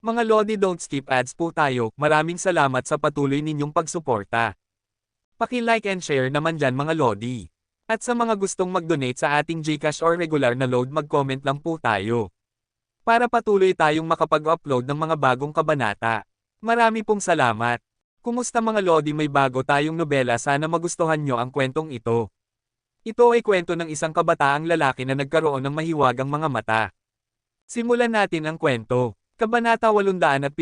Mga Lodi, don't skip ads po tayo. Maraming salamat sa patuloy ninyong pagsuporta. Paki-like and share naman dyan mga Lodi. At sa mga gustong mag-donate sa ating GCash or regular na load, mag-comment lang po tayo. Para patuloy tayong makapag-upload ng mga bagong kabanata. Marami pong salamat. Kumusta mga Lodi, may bago tayong nobela, sana magustuhan nyo ang kwentong ito. Ito ay kwento ng isang kabataang lalaki na nagkaroon ng mahiwagang mga mata. Simulan natin ang kwento. Kabanata 871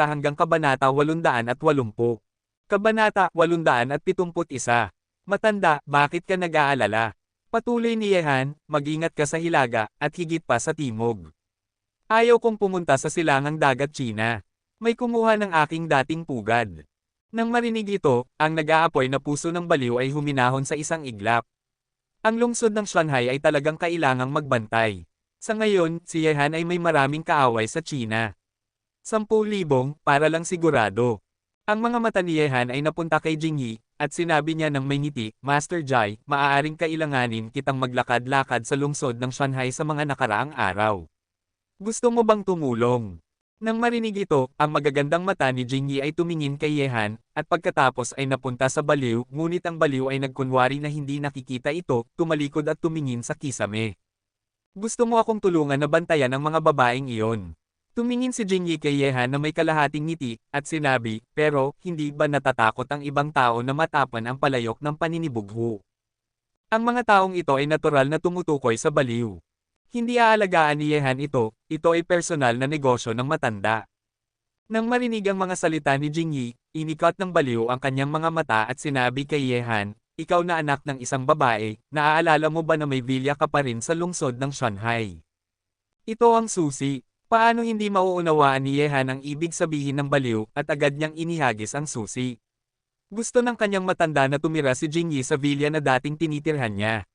hanggang Kabanata 880. Kabanata 871. Matanda, bakit ka nag-aalala? Patuloy ni Yehan, mag-ingat ka sa hilaga, at higit pa sa timog. Ayaw kong pumunta sa silangang dagat China. May kumuha ng aking dating pugad. Nang marinig ito, ang nag-aapoy na puso ng baliw ay huminahon sa isang iglap. Ang lungsod ng Shanghai ay talagang kailangang magbantay. Sa ngayon, si Yehan ay may maraming kaaway sa China. 10,000 para lang sigurado. Ang mga mata ni Yehan ay napunta kay Jingyi, at sinabi niya ng may ngiti, Master Jai, maaaring kailanganin kitang maglakad-lakad sa lungsod ng Shanghai sa mga nakaraang araw. Gusto mo bang tumulong? Nang marinig ito, ang magagandang mata ni Jingyi ay tumingin kay Yehan, at pagkatapos ay napunta sa baliw, ngunit ang baliw ay nagkunwari na hindi nakikita ito, tumalikod at tumingin sa kisame. Gusto mo akong tulungan na bantayan ang mga babaeng iyon? Tumingin si Jingyi kay Yehan na may kalahating ngiti, at sinabi, pero, hindi ba natatakot ang ibang tao na matapan ang palayok ng paninibugho? Ang mga taong ito ay natural na tumutukoy sa baliw. Hindi aalagaan ni Yehan ito ay personal na negosyo ng matanda. Nang marinig ang mga salita ni Jingyi, inikot ng baliw ang kanyang mga mata at sinabi kay Yehan, ikaw na anak ng isang babae, naaalala mo ba na may vilya ka pa rin sa lungsod ng Shanghai? Ito ang susi. Paano hindi mauunawaan ni Yehan ang ibig sabihin ng baliw, at agad niyang inihagis ang susi. Gusto ng kanyang matanda na tumira si Jingyi sa vilya na dating tinitirhan niya.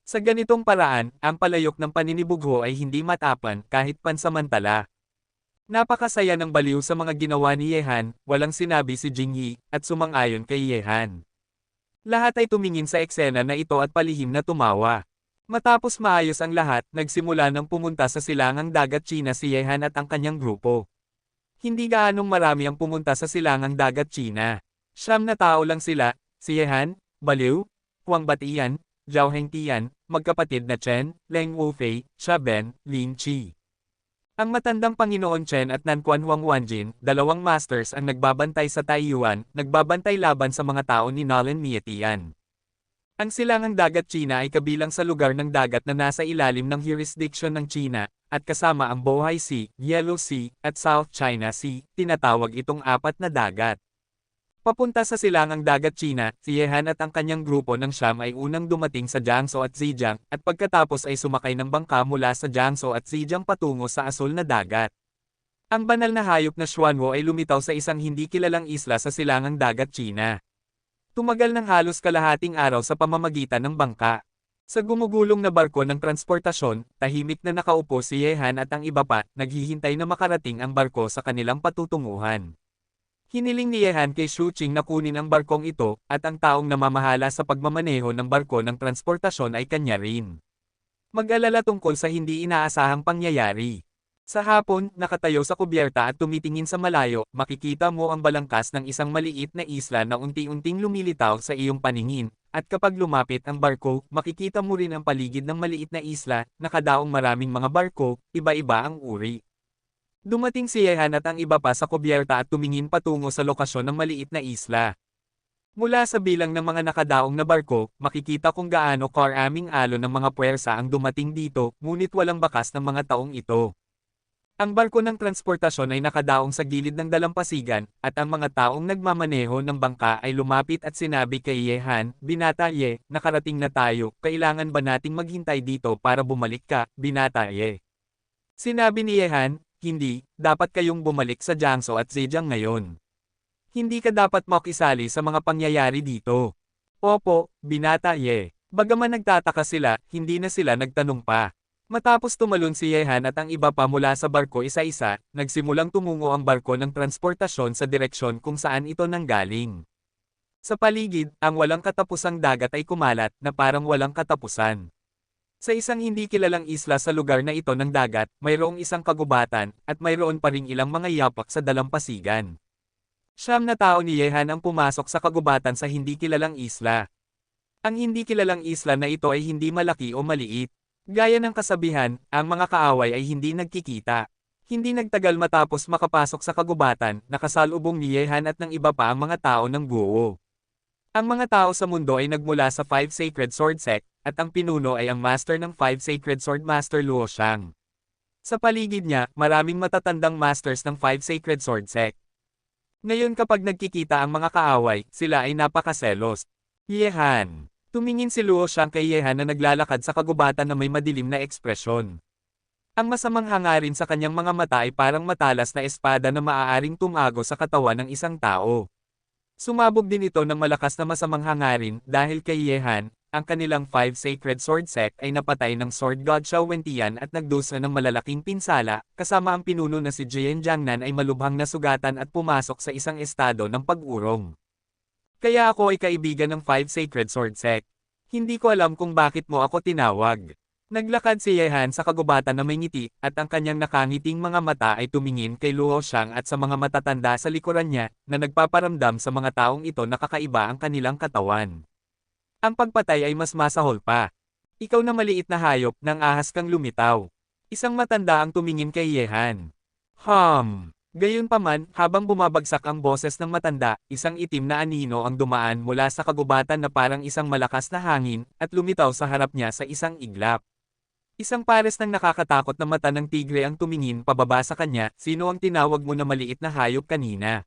Sa ganitong paraan, ang palayok ng paninibugho ay hindi matapan kahit pansamantala. Napakasaya ng baliw sa mga ginawa ni Yehan, walang sinabi si Jingyi, at sumang-ayon kay Yehan. Lahat ay tumingin sa eksena na ito at palihim na tumawa. Matapos maayos ang lahat, nagsimula ng pumunta sa silangang dagat China si Yehan at ang kanyang grupo. Hindi gaanong marami ang pumunta sa silangang dagat China. 9 na tao lang sila, si Yehan, Baliw, Huang Batian, Zhao Hengtian, magkapatid na Chen, Leng Wufei, Shaben, Lin Chi. Ang matandang Panginoon Chen at Nanquan Huang Wanjin, 2 masters ang nagbabantay sa Taiyuan, nagbabantay laban sa mga tao ni Nolan Mietian. Ang silangang dagat China ay kabilang sa lugar ng dagat na nasa ilalim ng jurisdiction ng China, at kasama ang Bohai Sea, Yellow Sea, at South China Sea, tinatawag itong 4 na dagat. Papunta sa silangang dagat China, si Yehan at ang kanyang grupo ng Siyam ay unang dumating sa Jiangsu at Zhejiang, at pagkatapos ay sumakay ng bangka mula sa Jiangsu at Zhejiang patungo sa asul na dagat. Ang banal na hayop na Xuanwo ay lumitaw sa isang hindi kilalang isla sa silangang dagat China. Tumagal ng halos kalahating araw sa pamamagitan ng bangka. Sa gumugulong na barko ng transportasyon, tahimik na nakaupo si Yehan at ang iba pa, naghihintay na makarating ang barko sa kanilang patutunguhan. Hiniling ni Yehan kay Xu Qing na kunin ang barkong ito, at ang taong namamahala sa pagmamaneho ng barko ng transportasyon ay kanya rin. Mag-alala tungkol sa hindi inaasahang pangyayari. Sa hapon, nakatayo sa kubyerta at tumitingin sa malayo, makikita mo ang balangkas ng isang maliit na isla na unti-unting lumilitaw sa iyong paningin, at kapag lumapit ang barko, makikita mo rin ang paligid ng maliit na isla, nakadaong maraming mga barko, iba-iba ang uri. Dumating si Yehan at ang iba pa sa kubyerta at tumingin patungo sa lokasyon ng maliit na isla. Mula sa bilang ng mga nakadaong na barko, makikita kung gaano karaming alon ng mga puwersa ang dumating dito, ngunit walang bakas ng mga taong ito. Ang barko ng transportasyon ay nakadaong sa gilid ng dalampasigan, at ang mga taong nagmamaneho ng bangka ay lumapit at sinabi kay Yehan, Binata Ye, nakarating na tayo, kailangan ba nating maghintay dito para bumalik ka, Binata Ye? Sinabi ni Yehan, hindi, dapat kayong bumalik sa Jiangsu at Zhejiang ngayon. Hindi ka dapat makisali sa mga pangyayari dito. Opo, Binata Ye. Bagaman nagtataka sila, hindi na sila nagtanong pa. Matapos tumalon si Yehan at ang iba pa mula sa barko isa-isa, nagsimulang tumungo ang barko ng transportasyon sa direksyon kung saan ito nanggaling. Sa paligid, ang walang katapusang dagat ay kumalat na parang walang katapusan. Sa isang hindi kilalang isla sa lugar na ito ng dagat, mayroong isang kagubatan, at mayroon pa ring ilang mga yapak sa dalampasigan. Siyam na tao ni Yehan ang pumasok sa kagubatan sa hindi kilalang isla. Ang hindi kilalang isla na ito ay hindi malaki o maliit. Gaya ng kasabihan, ang mga kaaway ay hindi nagkikita. Hindi nagtagal matapos makapasok sa kagubatan, nakasalubong ni Yehan at ng iba pa ang mga tao ng Guo. Ang mga tao sa mundo ay nagmula sa Five Sacred Sword Sect, at ang pinuno ay ang master ng Five Sacred Sword Master Luo Shang. Sa paligid niya, maraming matatandang masters ng Five Sacred Sword Sect. Ngayon kapag nagkikita ang mga kaaway, sila ay napakaselos. Yehan. Tumingin si Luo Shang kay Yehan na naglalakad sa kagubatan na may madilim na ekspresyon. Ang masamang hangarin sa kanyang mga mata ay parang matalas na espada na maaaring tumago sa katawan ng isang tao. Sumabog din ito ng malakas na masamang hangarin dahil kay Yehan, ang kanilang Five Sacred Sword Sect ay napatay ng Sword God Xiao Wentian at nagdusa ng malalaking pinsala, kasama ang pinuno na si Jian Jiangnan ay malubhang nasugatan at pumasok sa isang estado ng pag-urong. Kaya ako ay kaibigan ng Five Sacred Sword Sect. Hindi ko alam kung bakit mo ako tinawag. Naglakad si Yehan sa kagubatan na may ngiti, at ang kanyang nakangiting mga mata ay tumingin kay Luo Shang at sa mga matatanda sa likuran niya, na nagpaparamdam sa mga taong ito na kakaiba ang kanilang katawan. Ang pagpatay ay mas masahol pa. Ikaw na maliit na hayop, nang ahas kang lumitaw. Isang matanda ang tumingin kay Yehan. Gayunpaman, habang bumabagsak ang boses ng matanda, isang itim na anino ang dumaan mula sa kagubatan na parang isang malakas na hangin, at lumitaw sa harap niya sa isang iglap. Isang pares ng nakakatakot na mata ng tigre ang tumingin pababa sa kanya, sino ang tinawag mo na maliit na hayop kanina?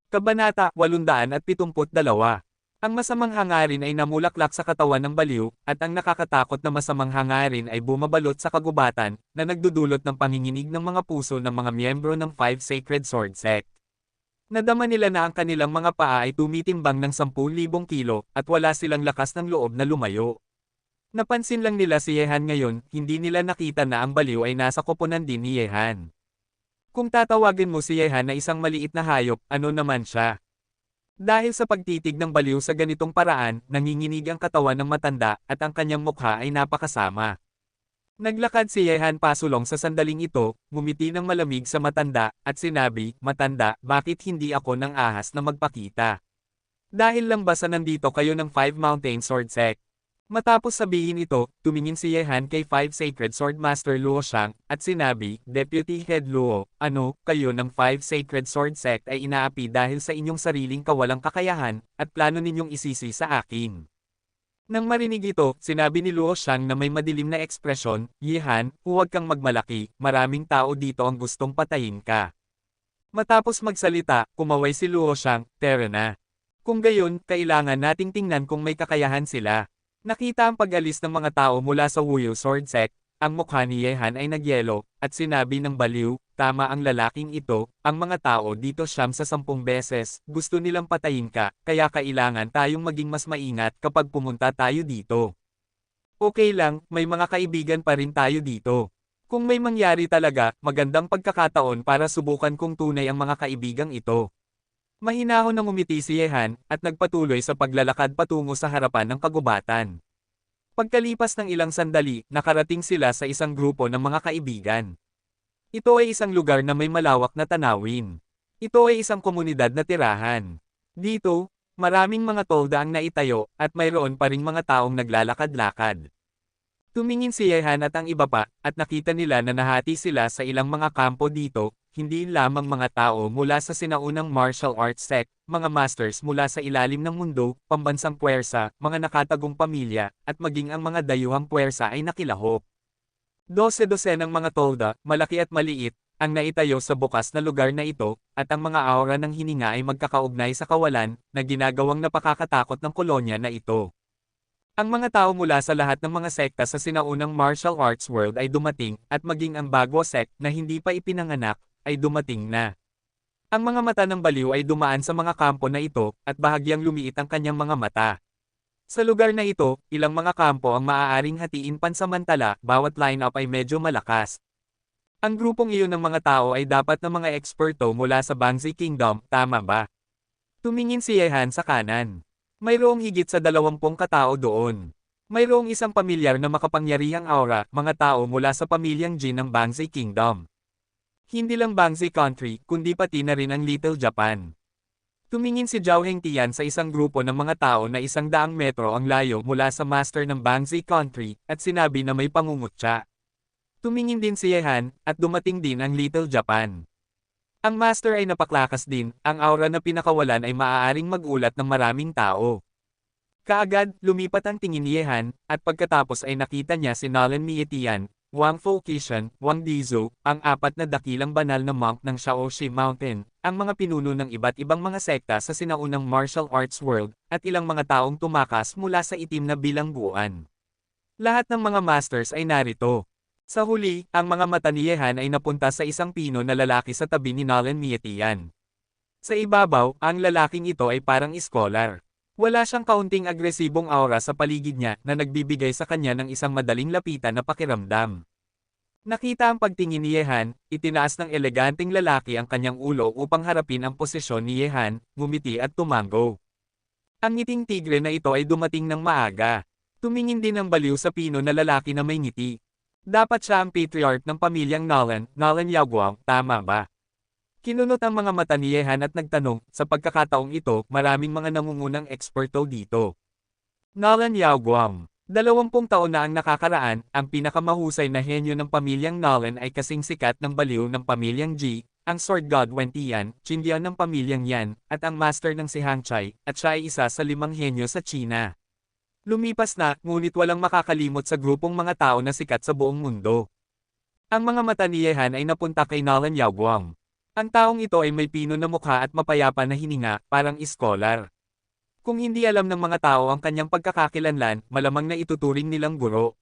Kabanata 872. Ang masamang hangarin ay namulaklak sa katawan ng baliw, at ang nakakatakot na masamang hangarin ay bumabalot sa kagubatan, na nagdudulot ng panginginig ng mga puso ng mga miyembro ng Five Sacred Sword Sect. Nadama nila na ang kanilang mga paa ay tumitimbang ng 10,000 kilo, at wala silang lakas ng loob na lumayo. Napansin lang nila si Yehan ngayon, hindi nila nakita na ang baliw ay nasa koponan din ni Yehan. Kung tatawagin mo si Yehan na isang maliit na hayop, ano naman siya? Dahil sa pagtitig ng baliw sa ganitong paraan, nanginginig ang katawan ng matanda, at ang kanyang mukha ay napakasama. Naglakad si Yehan pasulong sa sandaling ito, ngumiti ng malamig sa matanda, at sinabi, "Matanda, bakit hindi ako ng ahas na magpakita? Dahil lang ba sa nandito kayo ng Five Mountain Sword Sect?" Matapos sabihin ito, tumingin si Yehan kay Five Sacred Sword Master Luo Shang, at sinabi, "Deputy Head Luo, ano, kayo ng Five Sacred Sword Sect ay inaapi dahil sa inyong sariling kawalang kakayahan, at plano ninyong isisi sa akin." Nang marinig ito, sinabi ni Luo Shang na may madilim na ekspresyon, "Yehan, huwag kang magmalaki, maraming tao dito ang gustong patayin ka." Matapos magsalita, kumaway si Luo Shang, "Tara na. Kung gayon, kailangan nating tingnan kung may kakayahan sila." Nakita ang pag-alis ng mga tao mula sa Wuyu Sword Sect, ang mukha ni Yehan ay nagyelo, at sinabi ng baliw, "Tama ang lalaking ito, ang mga tao dito 10 beses, gusto nilang patayin ka, kaya kailangan tayong maging mas maingat kapag pumunta tayo dito. Okay lang, may mga kaibigan pa rin tayo dito. Kung may mangyari talaga, magandang pagkakataon para subukan kung tunay ang mga kaibigang ito." Mahinahon nang umiti si Yehan, at nagpatuloy sa paglalakad patungo sa harapan ng kagubatan. Pagkalipas ng ilang sandali, nakarating sila sa isang grupo ng mga kaibigan. Ito ay isang lugar na may malawak na tanawin. Ito ay isang komunidad na tirahan. Dito, maraming mga tolda ang naitayo, at mayroon pa ring mga taong naglalakad-lakad. Tumingin si Yehan at ang iba pa, at nakita nila na nahati sila sa ilang mga kampo dito, hindi lamang mga tao mula sa sinaunang martial arts sect, mga masters mula sa ilalim ng mundo, pambansang puwersa, mga nakatagong pamilya, at maging ang mga dayuhang puwersa ay nakilahok. 12 ng mga tolda, malaki at maliit, ang naitayo sa bukas na lugar na ito, at ang mga aura ng hininga ay magkakaugnay sa kawalan, na ginagawang napakakatakot ng kolonya na ito. Ang mga tao mula sa lahat ng mga sekta sa sinaunang martial arts world ay dumating, at maging ang bago sect na hindi pa ipinanganak, ay dumating na. Ang mga mata ng baliw ay dumaan sa mga kampo na ito, at bahagyang lumiit ang kanyang mga mata. Sa lugar na ito, ilang mga kampo ang maaaring hatiin pansamantala, bawat lineup ay medyo malakas. Ang grupong iyon ng mga tao ay dapat na mga eksperto mula sa Bangzi Kingdom, tama ba? Tumingin si Yehan sa kanan. Mayroong higit sa 20 katao doon. Mayroong isang pamilyar na makapangyarihang aura, mga tao mula sa pamilyang Jin ng Bangzai Kingdom. Hindi lang Bangzai Country, kundi pati na rin ang Little Japan. Tumingin si Zhao Hengtian sa isang grupo ng mga tao na 100 metro ang layo mula sa master ng Bangzai Country, at sinabi na may pangungutya. Tumingin din si Yehan, at dumating din ang Little Japan. Ang master ay napaklakas din, ang aura na pinakawalan ay maaaring magulat ng maraming tao. Kaagad, lumipat ang tingin ni Yehan, at pagkatapos ay nakita niya si Nolan Mietian, Wang Fokishan, Wang Dizu, ang 4 na dakilang banal na monk ng Shaoxi Mountain, ang mga pinuno ng iba't ibang mga sekta sa sinaunang martial arts world, at ilang mga taong tumakas mula sa itim na bilangguan. Lahat ng mga masters ay narito. Sa huli, ang mga mata ni Yehan ay napunta sa isang pino na lalaki sa tabi ni Nolan Mietian. Sa ibabaw, ang lalaking ito ay parang scholar. Wala siyang kaunting agresibong aura sa paligid niya na nagbibigay sa kanya ng isang madaling lapitan na pakiramdam. Nakita ang pagtingin ni Yehan, itinaas ng eleganteng lalaki ang kanyang ulo upang harapin ang posisyon ni Yehan, ngumiti at tumango. Ang ngiting tigre na ito ay dumating ng maaga. Tumingin din ng baliw sa pino na lalaki na may ngiti. Dapat siya ang patriarch ng pamilyang Nolan, Nolan Yaoguang, tama ba? Kinunot ang mga mata ni Yehan at nagtanong, sa pagkakataong ito, maraming mga nangungunang eksperto dito. Nolan Yaoguang. 20 taon na ang nakakaraan, ang pinakamahusay na henyo ng pamilyang Nolan ay kasing sikat ng baliw ng pamilyang Ji, ang sword god Wen Tian, Qindian ng pamilyang Yan, at ang master ng si Hangchai, at siya ay isa sa 5 henyo sa China. Lumipas na, ngunit walang makakalimot sa grupong mga tao na sikat sa buong mundo. Ang mga mata ni Yehan ay napunta kay Nolan Yaoguang. Ang taong ito ay may pino na mukha at mapayapa na hininga, parang scholar. Kung hindi alam ng mga tao ang kanyang pagkakakilanlan, malamang na ituturing nilang guro.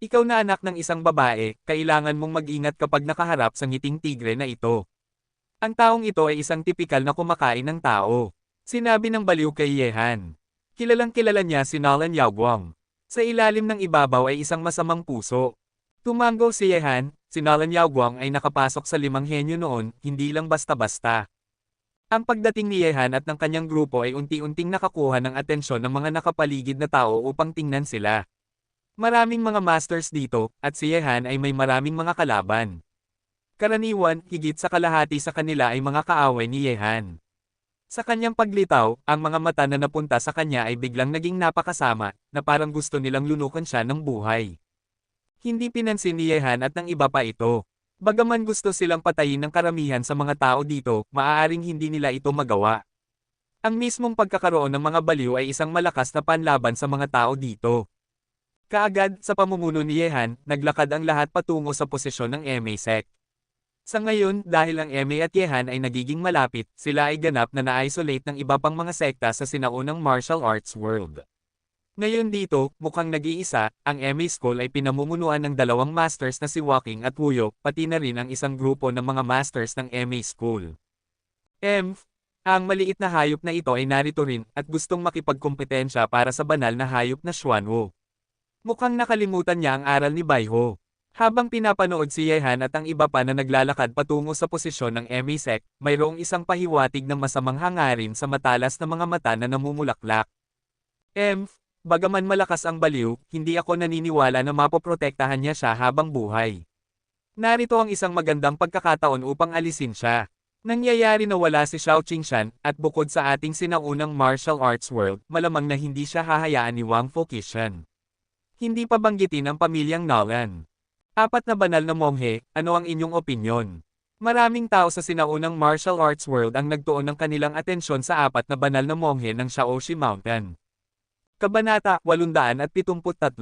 Ikaw na anak ng isang babae, kailangan mong mag-ingat kapag nakaharap sa ngiting tigre na ito. Ang taong ito ay isang tipikal na kumakain ng tao. Sinabi ng baliw kay Yehan. Kilalang kilala niya si Nolan Yaoguang. Sa ilalim ng ibabaw ay isang masamang puso. Tumango si Yehan, si Nolan Yaoguang ay nakapasok sa 5 henyo noon, hindi lang basta-basta. Ang pagdating ni Yehan at ng kanyang grupo ay unti-unting nakakuha ng atensyon ng mga nakapaligid na tao upang tingnan sila. Maraming mga masters dito, at si Yehan ay may maraming mga kalaban. Karaniwan, higit sa kalahati sa kanila ay mga kaaway ni Yehan. Sa kanyang paglitaw, ang mga mata na napunta sa kanya ay biglang naging napakasama, na parang gusto nilang lunukan siya ng buhay. Hindi pinansin ni Yehan at ng iba pa ito. Bagaman gusto silang patayin ng karamihan sa mga tao dito, maaaring hindi nila ito magawa. Ang mismong pagkakaroon ng mga baliw ay isang malakas na panlaban sa mga tao dito. Kaagad, sa pamumuno ni Yehan, naglakad ang lahat patungo sa posisyon ng MA sect. Sa ngayon, dahil ang MA at Yehan ay nagiging malapit, sila ay ganap na na-isolate ng iba pang mga sekta sa sinaunang martial arts world. Ngayon dito, mukhang nag-iisa, ang MA School ay pinamumunuan ng 2 masters na si Waking at Wuyok, pati na rin ang isang grupo ng mga masters ng MA School. Ang maliit na hayop na ito ay narito rin, at gustong makipagkompetensya para sa banal na hayop na Xuanwu. Mukhang nakalimutan niya ang aral ni Baiho. Habang pinapanood si Yehan at ang iba pa na naglalakad patungo sa posisyon ng MA sect, mayroong isang pahiwatig ng masamang hangarin sa matalas na mga mata na namumulaklak. Bagaman malakas ang baliw, hindi ako naniniwala na mapoprotektahan niya siya habang buhay. Narito ang isang magandang pagkakataon upang alisin siya. Nangyayari na wala si Xiao Qingshan, at bukod sa ating sinaunang martial arts world, malamang na hindi siya hahayaan ni Wang Fokishan. Hindi pa banggitin ang pamilyang Nolan. 4 na banal na monghe, ano ang inyong opinyon? Maraming tao sa sinaunang martial arts world ang nagtuon ng kanilang atensyon sa 4 na banal na monghe ng Shaoxi Mountain. Kabanata 873.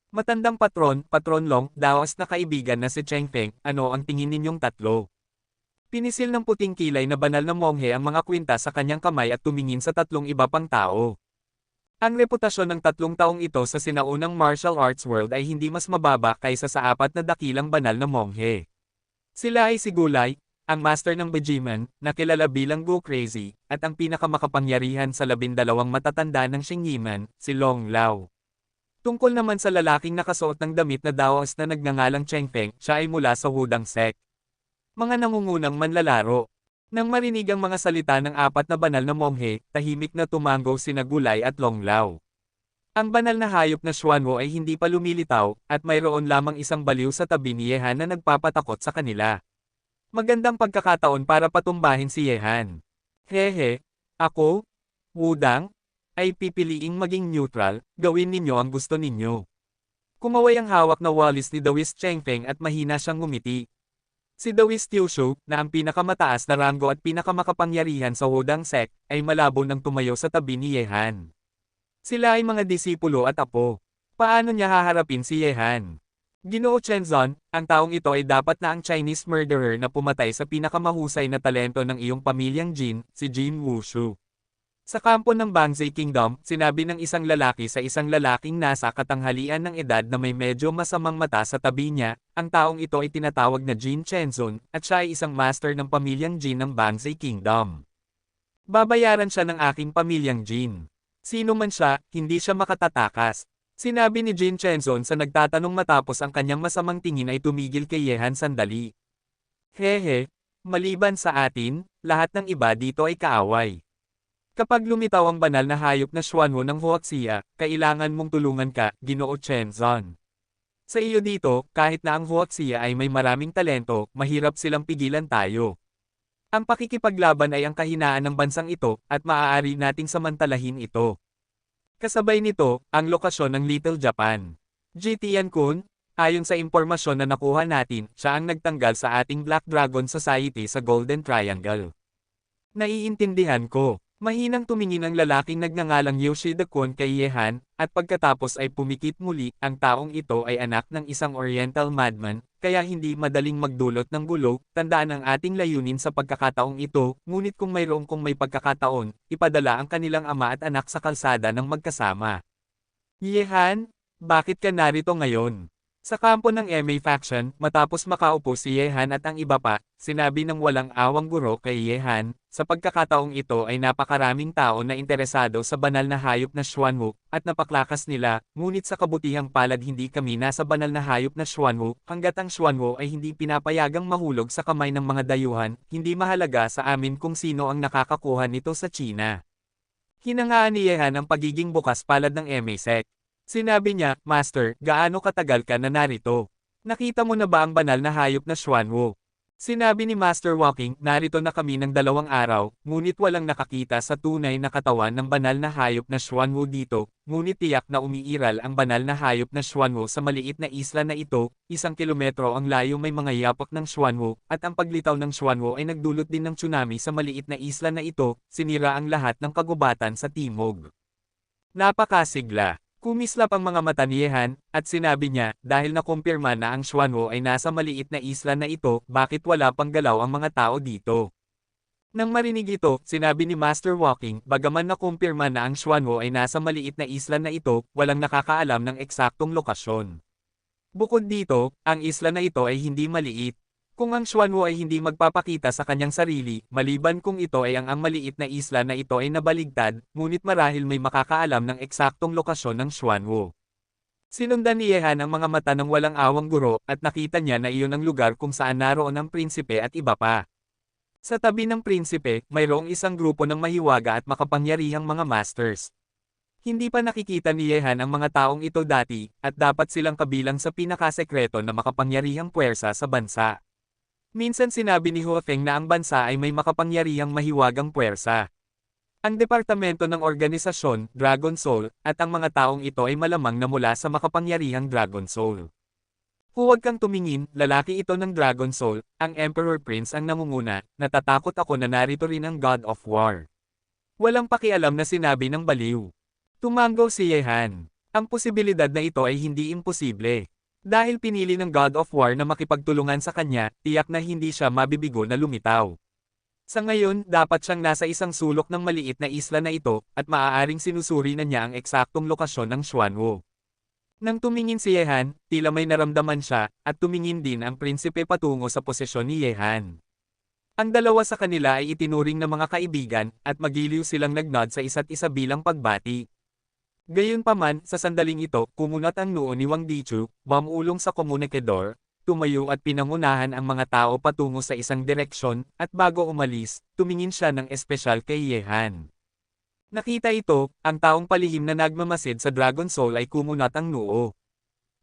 Matandang patron, Patron Long, daos na kaibigan na si Cheng Feng, ano ang tingin ninyong tatlo? Pinisil ng puting kilay na banal na monghe ang mga kwinta sa kanyang kamay at tumingin sa 3 iba pang tao. Ang reputasyon ng 3 taong ito sa sinaunang martial arts world ay hindi mas mababa kaysa sa 4 na dakilang banal na monghe. Sila ay si Gulay, ang master ng Bejiman, na kilala bilang Go Crazy, at ang pinakamakapangyarihan sa 12 matatanda ng Xingyiman, si Long Lao. Tungkol naman sa lalaking nakasuot ng damit na daos na nagngangalang Cheng Feng, siya ay mula sa Hudang sect. Mga nangungunang manlalaro. Nang marinig ang mga salita ng 4 na banal na monghe, tahimik na tumango sina Gulay at Long Lao. Ang banal na hayop na Xuanwu ay hindi pa lumilitaw, at mayroon lamang isang baliw sa tabi ni Yehan na nagpapatakot sa kanila. Magandang pagkakataon para patumbahin si Yehan. Hehe, ako, Wudang, ay pipiliing maging neutral, gawin ninyo ang gusto ninyo. Kumaway ang hawak na walis ni Dawis Chengfeng at mahina siyang ngumiti. Si Dawis Tiushu, na ang pinakamataas na ranggo at pinakamakapangyarihan sa Wudang sect, ay malabo nang tumayo sa tabi ni Yehan. Sila ay mga disipulo at apo. Paano niya haharapin si Yehan? Ginoo Chenzon, ang taong ito ay dapat na ang Chinese murderer na pumatay sa pinakamahusay na talento ng iyong pamilyang Jin, si Jin Wushu. Sa kampo ng Bangzai Kingdom, sinabi ng isang lalaki sa isang lalaking nasa katanghalian ng edad na may medyo masamang mata sa tabi niya, ang taong ito ay tinatawag na Jin Chenzon, at siya ay isang master ng pamilyang Jin ng Bangzai Kingdom. Babayaran siya ng aking pamilyang Jin. Sino man siya, hindi siya makatatakas. Sinabi ni Jin Chenzon sa nagtatanong matapos ang kanyang masamang tingin ay tumigil kay Yehan sandali. Hehe, maliban sa atin, lahat ng iba dito ay kaaway. Kapag lumitaw ang banal na hayop na Xuanwu ng Huaxia, kailangan mong tulungan ka, Ginoo Chenzon. Sa iyo dito, kahit na ang Huaxia ay may maraming talento, mahirap silang pigilan tayo. Ang pakikipaglaban ay ang kahinaan ng bansang ito, at maaari nating samantalahin ito. Kasabay nito, ang lokasyon ng Little Japan. Jitian-kun, ayon sa impormasyon na nakuha natin, siya ang nagtanggal sa ating Black Dragon Society sa Golden Triangle. Naiintindihan ko. Mahinang tumingin ang lalaking nagngangalang Yoshida-kun kay Yehan, at pagkatapos ay pumikit muli, ang taong ito ay anak ng isang Oriental madman, kaya hindi madaling magdulot ng gulo. Tandaan ang ating layunin sa pagkakataong ito, ngunit kung may pagkakataon, ipadala ang kanilang ama at anak sa kalsada ng magkasama. Yehan, bakit ka narito ngayon? Sa kampo ng MA faction, matapos makaupo si Yehan at ang iba pa, sinabi ng walang awang guro kay Yehan, sa pagkakataong ito ay napakaraming tao na interesado sa banal na hayop na Xuanwu, at napaklakas nila, ngunit sa kabutihang palad hindi kami nasa banal na hayop na Xuanwu, hanggat ang Xuanwu ay hindi pinapayagang mahulog sa kamay ng mga dayuhan, hindi mahalaga sa amin kung sino ang nakakakuha nito sa China. Hinangaan ni Yehan ang pagiging bukas palad ng MA sect. Sinabi niya, Master, gaano katagal ka na narito? Nakita mo na ba ang banal na hayop na Xuanwu? Sinabi ni Master Walking, narito na kami ng 2 araw, ngunit walang nakakita sa tunay na katawan ng banal na hayop na Xuanwu dito, ngunit tiyak na umiiral ang banal na hayop na Xuanwu sa maliit na isla na ito, 1 kilometro ang layo may mga yapak ng Xuanwu, at ang paglitaw ng Xuanwu ay nagdulot din ng tsunami sa maliit na isla na ito, sinira ang lahat ng kagubatan sa timog. Napakasigla. Kumislap ang mga mata ni Yehan, at sinabi niya, dahil nakumpirma na ang Xuanwu ay nasa maliit na isla na ito, bakit wala pang galaw ang mga tao dito? Nang marinig ito, sinabi ni Master Walking, bagaman nakumpirma na ang Xuanwu ay nasa maliit na isla na ito, walang nakakaalam ng eksaktong lokasyon. Bukod dito, ang isla na ito ay hindi maliit. Kung ang Xuanwu ay hindi magpapakita sa kanyang sarili, maliban kung ito ay ang maliit na isla na ito ay nabaligtad, ngunit marahil may makakaalam ng eksaktong lokasyon ng Xuanwu. Sinundan ni Yehan ang mga mata ng walang awang guro, at nakita niya na iyon ang lugar kung saan naroon ang prinsipe at iba pa. Sa tabi ng prinsipe, mayroong isang grupo ng mahiwaga at makapangyarihang mga masters. Hindi pa nakikita ni Yehan ang mga taong ito dati, at dapat silang kabilang sa pinakasekreto na makapangyarihang puwersa sa bansa. Minsan sinabi ni Huafeng na ang bansa ay may makapangyarihang mahiwagang puwersa. Ang departamento ng organisasyon, Dragon Soul, at ang mga taong ito ay malamang na mula sa makapangyarihang Dragon Soul. Huwag kang tumingin, lalaki ito ng Dragon Soul, ang Emperor Prince ang namumuna, natatakot ako na narito rin ang God of War. Walang pakialam na sinabi ng baliw. Tumango si Yehan. Ang posibilidad na ito ay hindi imposible. Dahil pinili ng God of War na makipagtulungan sa kanya, tiyak na hindi siya mabibigo na lumitaw. Sa ngayon, dapat siyang nasa isang sulok ng maliit na isla na ito, at maaaring sinusuri na niya ang eksaktong lokasyon ng Xuanwu. Nang tumingin si Yehan, tila may naramdaman siya, at tumingin din ang prinsipe patungo sa posisyon ni Yehan. Ang dalawa sa kanila ay itinuring na mga kaibigan, at magiliw silang nagnod sa isa't isa bilang pagbati. Gayunpaman, sa sandaling ito, kumunat ang noo ni Wang Dichu, bumulong sa komunikador, tumayo at pinangunahan ang mga tao patungo sa isang direksyon, at bago umalis, tumingin siya ng espesyal kay Yehan. Nakita ito, ang taong palihim na nagmamasid sa Dragon Soul ay kumunat ang noo.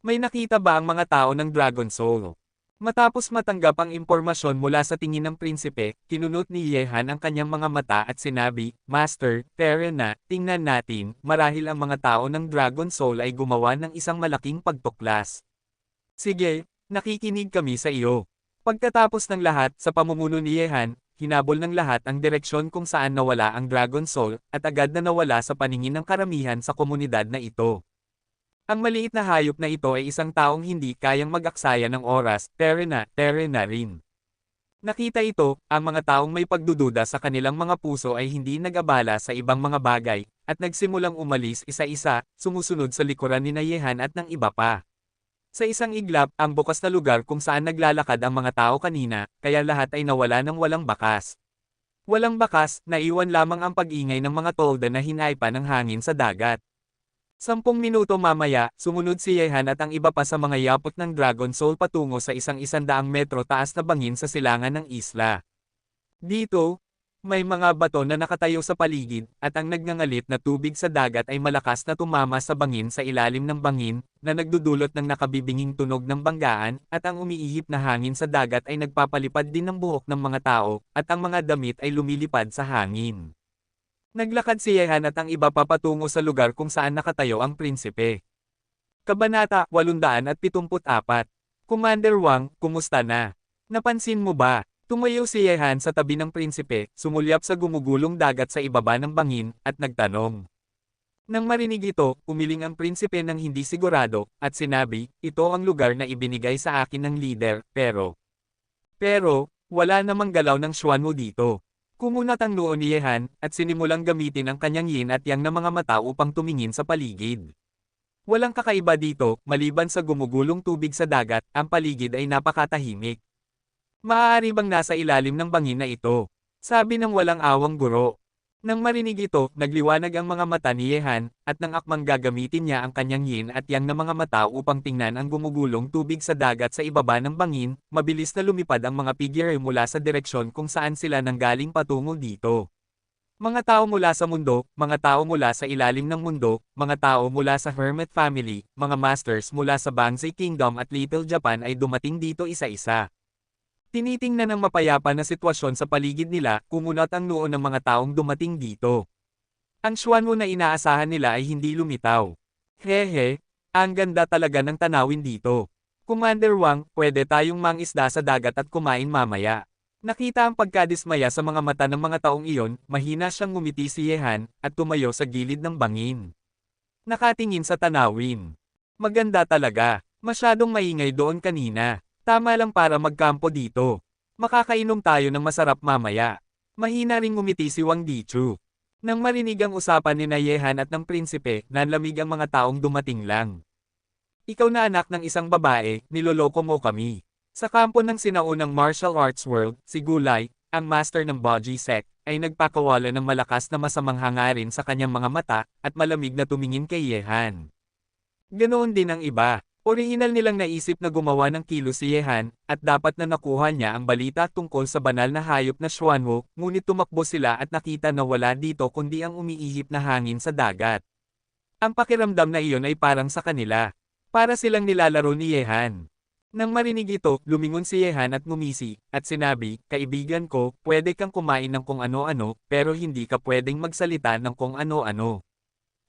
May nakita ba ang mga tao ng Dragon Soul? Matapos matanggap ang impormasyon mula sa tingin ng prinsipe, kinunot ni Yehan ang kanyang mga mata at sinabi, Master, Terra na, tingnan natin, marahil ang mga tao ng Dragon Soul ay gumawa ng isang malaking pagtuklas. Sige, nakikinig kami sa iyo. Pagkatapos ng lahat, sa pamumuno ni Yehan, hinabol ng lahat ang direksyon kung saan nawala ang Dragon Soul, at agad na nawala sa paningin ng karamihan sa komunidad na ito. Ang maliit na hayop na ito ay isang taong hindi kayang mag-aksaya ng oras, Terra na rin. Nakita ito, ang mga taong may pagdududa sa kanilang mga puso ay hindi nag-abala sa ibang mga bagay, at nagsimulang umalis isa-isa, sumusunod sa likuran ni Yehan at ng iba pa. Sa isang iglap, ang bukas na lugar kung saan naglalakad ang mga tao kanina, kaya lahat ay nawala ng walang bakas. Walang bakas, naiwan lamang ang pag-ingay ng mga tolda na hinaipa ng hangin sa dagat. 10 minuto mamaya, sumunod si Yehan at ang iba pa sa mga yapot ng Dragon Soul patungo sa isang 100 metro taas na bangin sa silangan ng isla. Dito, may mga bato na nakatayo sa paligid, at ang nagngangalit na tubig sa dagat ay malakas na tumama sa bangin sa ilalim ng bangin, na nagdudulot ng nakabibinging tunog ng banggaan, at ang umiihip na hangin sa dagat ay nagpapalipad din ng buhok ng mga tao, at ang mga damit ay lumilipad sa hangin. Naglakad si Yehan at ang iba pa patungo sa lugar kung saan nakatayo ang prinsipe. Kabanata 874. Commander Wang, kumusta na? Napansin mo ba? Tumayo si Yehan sa tabi ng prinsipe, sumulyap sa gumugulong dagat sa ibaba ng bangin, at nagtanong. Nang marinig ito, umiling ang prinsipe ng hindi sigurado, at sinabi, ito ang lugar na ibinigay sa akin ng leader, pero, wala namang galaw ng Xuanwu dito. Kumunat ang noo ni Yehan, at sinimulang gamitin ang kanyang yin at yang na mga mata upang tumingin sa paligid. Walang kakaiba dito, maliban sa gumugulong tubig sa dagat, ang paligid ay napakatahimik. Maaari bang nasa ilalim ng bangin na ito? Sabi ng walang awang guro. Nang marinig ito, nagliwanag ang mga mata ni Yehan, at nang akmang gagamitin niya ang kanyang yin at yang na mga mata upang tingnan ang gumugulong tubig sa dagat sa ibaba ng bangin, mabilis na lumipad ang mga figure mula sa direksyon kung saan sila nanggaling patungo dito. Mga tao mula sa mundo, mga tao mula sa ilalim ng mundo, mga tao mula sa Hermit Family, mga masters mula sa Bangzai Kingdom at Little Japan ay dumating dito isa-isa. Tinitingnan ng mapayapa na sitwasyon sa paligid nila, kumunat ang noo ng mga taong dumating dito. Ang Xuanwu na inaasahan nila ay hindi lumitaw. Hehe, ang ganda talaga ng tanawin dito. Commander Wang, pwede tayong mangisda sa dagat at kumain mamaya. Nakita ang pagkadismaya sa mga mata ng mga taong iyon, mahina siyang ngumiti si Yehan, at tumayo sa gilid ng bangin. Nakatingin sa tanawin. Maganda talaga, masyadong maingay doon kanina. Tama lang para magkampo dito. Makakainom tayo ng masarap mamaya. Mahina ring ngumiti si Wang Dichu. Nang marinig ang usapan ni Yehan at ng prinsipe, nanlamig ang mga taong dumating lang. Ikaw na anak ng isang babae, niloloko mo kami. Sa kampo ng sinaunang martial arts world, si Gulay, ang master ng Boji sect, ay nagpakawala ng malakas na masamang hangarin sa kanyang mga mata, at malamig na tumingin kay Yehan. Ganoon din ang iba. Orihinal nilang naisip na gumawa ng kilos si Yehan, at dapat na nakuha niya ang balita tungkol sa banal na hayop na Xuanwu, ngunit tumakbo sila at nakita na wala dito kundi ang umiihip na hangin sa dagat. Ang pakiramdam na iyon ay parang sa kanila. Para silang nilalaro ni Yehan. Nang marinig ito, lumingon si Yehan at ngumisi, at sinabi, kaibigan ko, pwede kang kumain ng kung ano-ano, pero hindi ka pwedeng magsalita ng kung ano-ano.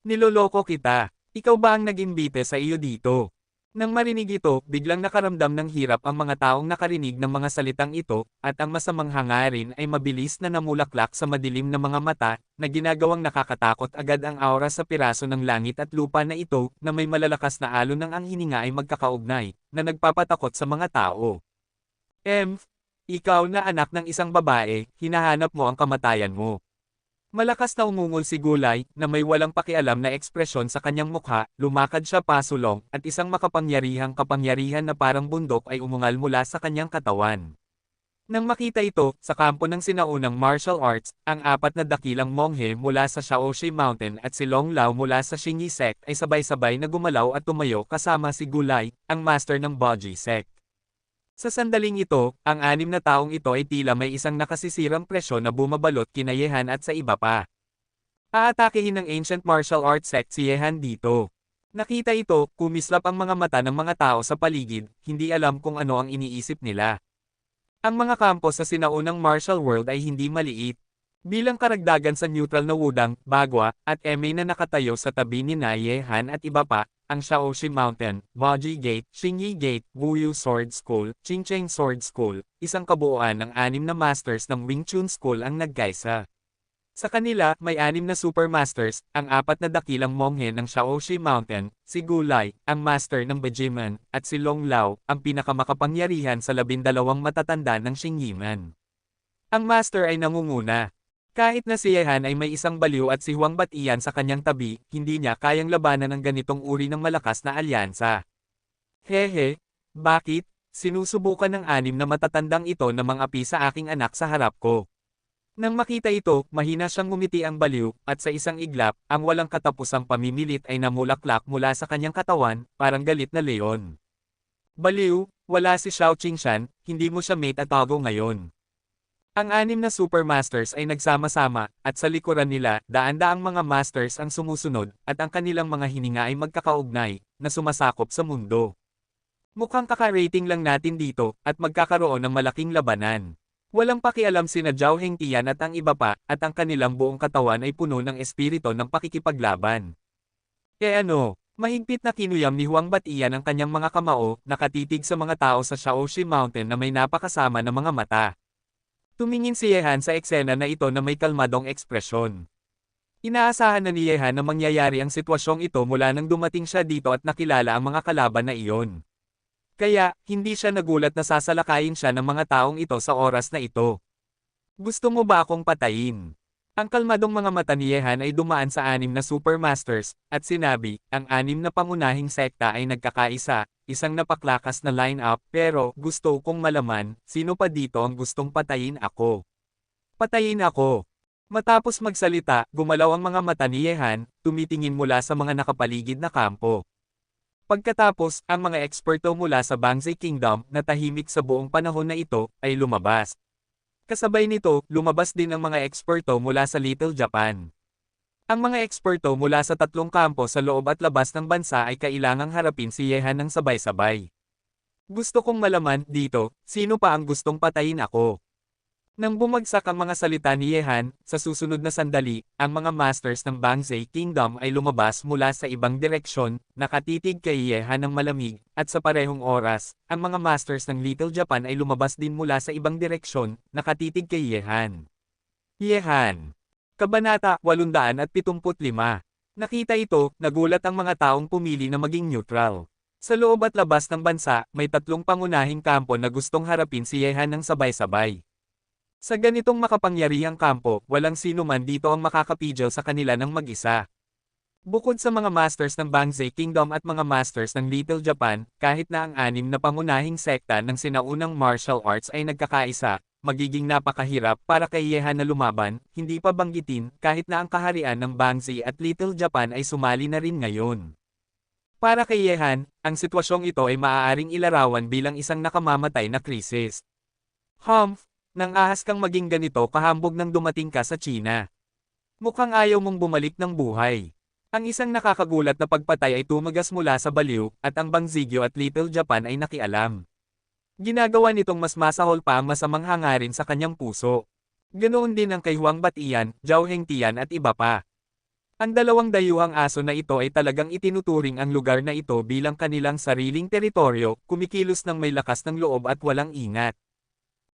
Niloloko kita. Ikaw ba ang nag-imbite sa iyo dito? Nang marinig ito, biglang nakaramdam ng hirap ang mga taong nakarinig ng mga salitang ito, at ang masamang hangarin ay mabilis na namulaklak sa madilim na mga mata, na ginagawang nakakatakot agad ang aura sa piraso ng langit at lupa na ito, na may malalakas na alon ng ang hininga ay magkakaugnay, na nagpapatakot sa mga tao. Ikaw na anak ng isang babae, hinahanap mo ang kamatayan mo. Malakas na umungol si Gulay, na may walang pakialam na ekspresyon sa kanyang mukha, lumakad siya pasulong, at isang makapangyarihang kapangyarihan na parang bundok ay umungal mula sa kanyang katawan. Nang makita ito, sa kampo ng sinaunang martial arts, ang 4 na dakilang monghe mula sa Shaoxi Mountain at si Long Lao mula sa Xingyi sect ay sabay-sabay na gumalaw at tumayo kasama si Gulay, ang master ng Boji sect. Sa sandaling ito, ang 6 na taong ito ay tila may isang nakasisirang presyon na bumabalot kina Yehan at sa iba pa. Aatakehin ng ancient martial arts sect si Yehan dito. Nakita ito, kumislap ang mga mata ng mga tao sa paligid, hindi alam kung ano ang iniisip nila. Ang mga kampo sa sinaunang martial world ay hindi maliit. Bilang karagdagan sa neutral na Wudang, Bagwa, at MA na nakatayo sa tabi ni Yehan at iba pa, ang Shaoxi Mountain, Baji Gate, Xingyi Gate, Wuyu Sword School, Qingcheng Sword School, isang kabuuan ng 6 na masters ng Wing Chun School ang nagkaisa. Sa kanila, may 6 na Super Masters, ang 4 na dakilang monghe ng Shaoxi Mountain, si Gulai, ang master ng Bejiman, at si Long Lao, ang pinakamakapangyarihan sa 12 matatanda ng Xingyiman. Ang master ay nangunguna. Kahit na si Yehan ay may isang baliw at si Huang Batian sa kanyang tabi, hindi niya kayang labanan ng ganitong uri ng malakas na alyansa. Hehe, bakit? Sinusubukan ng 6 na matatandang ito na mangapi sa aking anak sa harap ko. Nang makita ito, mahina siyang ngumiti ang baliw, at sa isang iglap, ang walang katapusang pamimilit ay namulaklak mula sa kanyang katawan, parang galit na leon. Baliw, wala si Xiao Qingshan, hindi mo siya mate at tago ngayon. Ang 6 na Super Masters ay nagsama-sama, at sa likuran nila, daan-daang mga Masters ang sumusunod, at ang kanilang mga hininga ay magkakaugnay, na sumasakop sa mundo. Mukhang kaka-rating lang natin dito, at magkakaroon ng malaking labanan. Walang pakialam sina Zhao Hengtian at ang iba pa, at ang kanilang buong katawan ay puno ng espiritu ng pakikipaglaban. Mahigpit na kinuyam ni Huang Batian ang kanyang mga kamao, nakatitig sa mga tao sa Shaoxi Mountain na may napakasama na mga mata. Tumingin si Yehan sa eksena na ito na may kalmadong ekspresyon. Inaasahan na ni Yehan na mangyayari ang sitwasyong ito mula nang dumating siya dito at nakilala ang mga kalaban na iyon. Kaya, hindi siya nagulat na sasalakayin siya ng mga taong ito sa oras na ito. Gusto mo ba akong patayin? Ang kalmadong mga mata ni Yehan ay dumaan sa 6 na Super Masters, at sinabi, ang 6 na pangunahing sekta ay nagkakaisa, isang napaklakas na line-up, pero gusto kong malaman, sino pa dito ang gustong patayin ako? Patayin ako! Matapos magsalita, gumalaw ang mga mata ni Yehan, tumitingin mula sa mga nakapaligid na kampo. Pagkatapos, ang mga eksperto mula sa Bangzai Kingdom na tahimik sa buong panahon na ito, ay lumabas. Kasabay nito, lumabas din ang mga eksperto mula sa Little Japan. Ang mga eksperto mula sa 3 kampo sa loob at labas ng bansa ay kailangang harapin si Yehan ng sabay-sabay. Gusto kong malaman, dito, sino pa ang gustong patayin ako? Nang bumagsak ang mga salita ni Yehan, sa susunod na sandali, ang mga masters ng Bangzai Kingdom ay lumabas mula sa ibang direksyon, nakatitig kay Yehan ng malamig, at sa parehong oras, ang mga masters ng Little Japan ay lumabas din mula sa ibang direksyon, nakatitig kay Yehan. Yehan. Kabanata 875. Nakita ito, nagulat ang mga taong pumili na maging neutral. Sa loob at labas ng bansa, may 3 pangunahing kampo na gustong harapin si Yehan ng sabay-sabay. Sa ganitong makapangyarihang kampo, walang sino man dito ang makakapigil sa kanila ng mag-isa. Bukod sa mga masters ng Bangzai Kingdom at mga masters ng Little Japan, kahit na ang 6 na pangunahing sekta ng sinaunang martial arts ay nagkakaisa, magiging napakahirap para kay Yehan na lumaban, hindi pa banggitin, kahit na ang kaharian ng Bangzai at Little Japan ay sumali na rin ngayon. Para kay Yehan, ang sitwasyong ito ay maaaring ilarawan bilang isang nakamamatay na krisis. Nang ahas kang maging ganito kahambog nang dumating ka sa China. Mukhang ayaw mong bumalik ng buhay. Ang isang nakakagulat na pagpatay ay tumagas mula sa baliw, at ang Bangzigyo at Little Japan ay nakialam. Ginagawa nitong mas masahol pa ang masamang hangarin sa kanyang puso. Ganoon din ang kay Huang Batian, Zhao Hengtian at iba pa. Ang 2 dayuhang aso na ito ay talagang itinuturing ang lugar na ito bilang kanilang sariling teritoryo, kumikilos ng may lakas ng loob at walang ingat.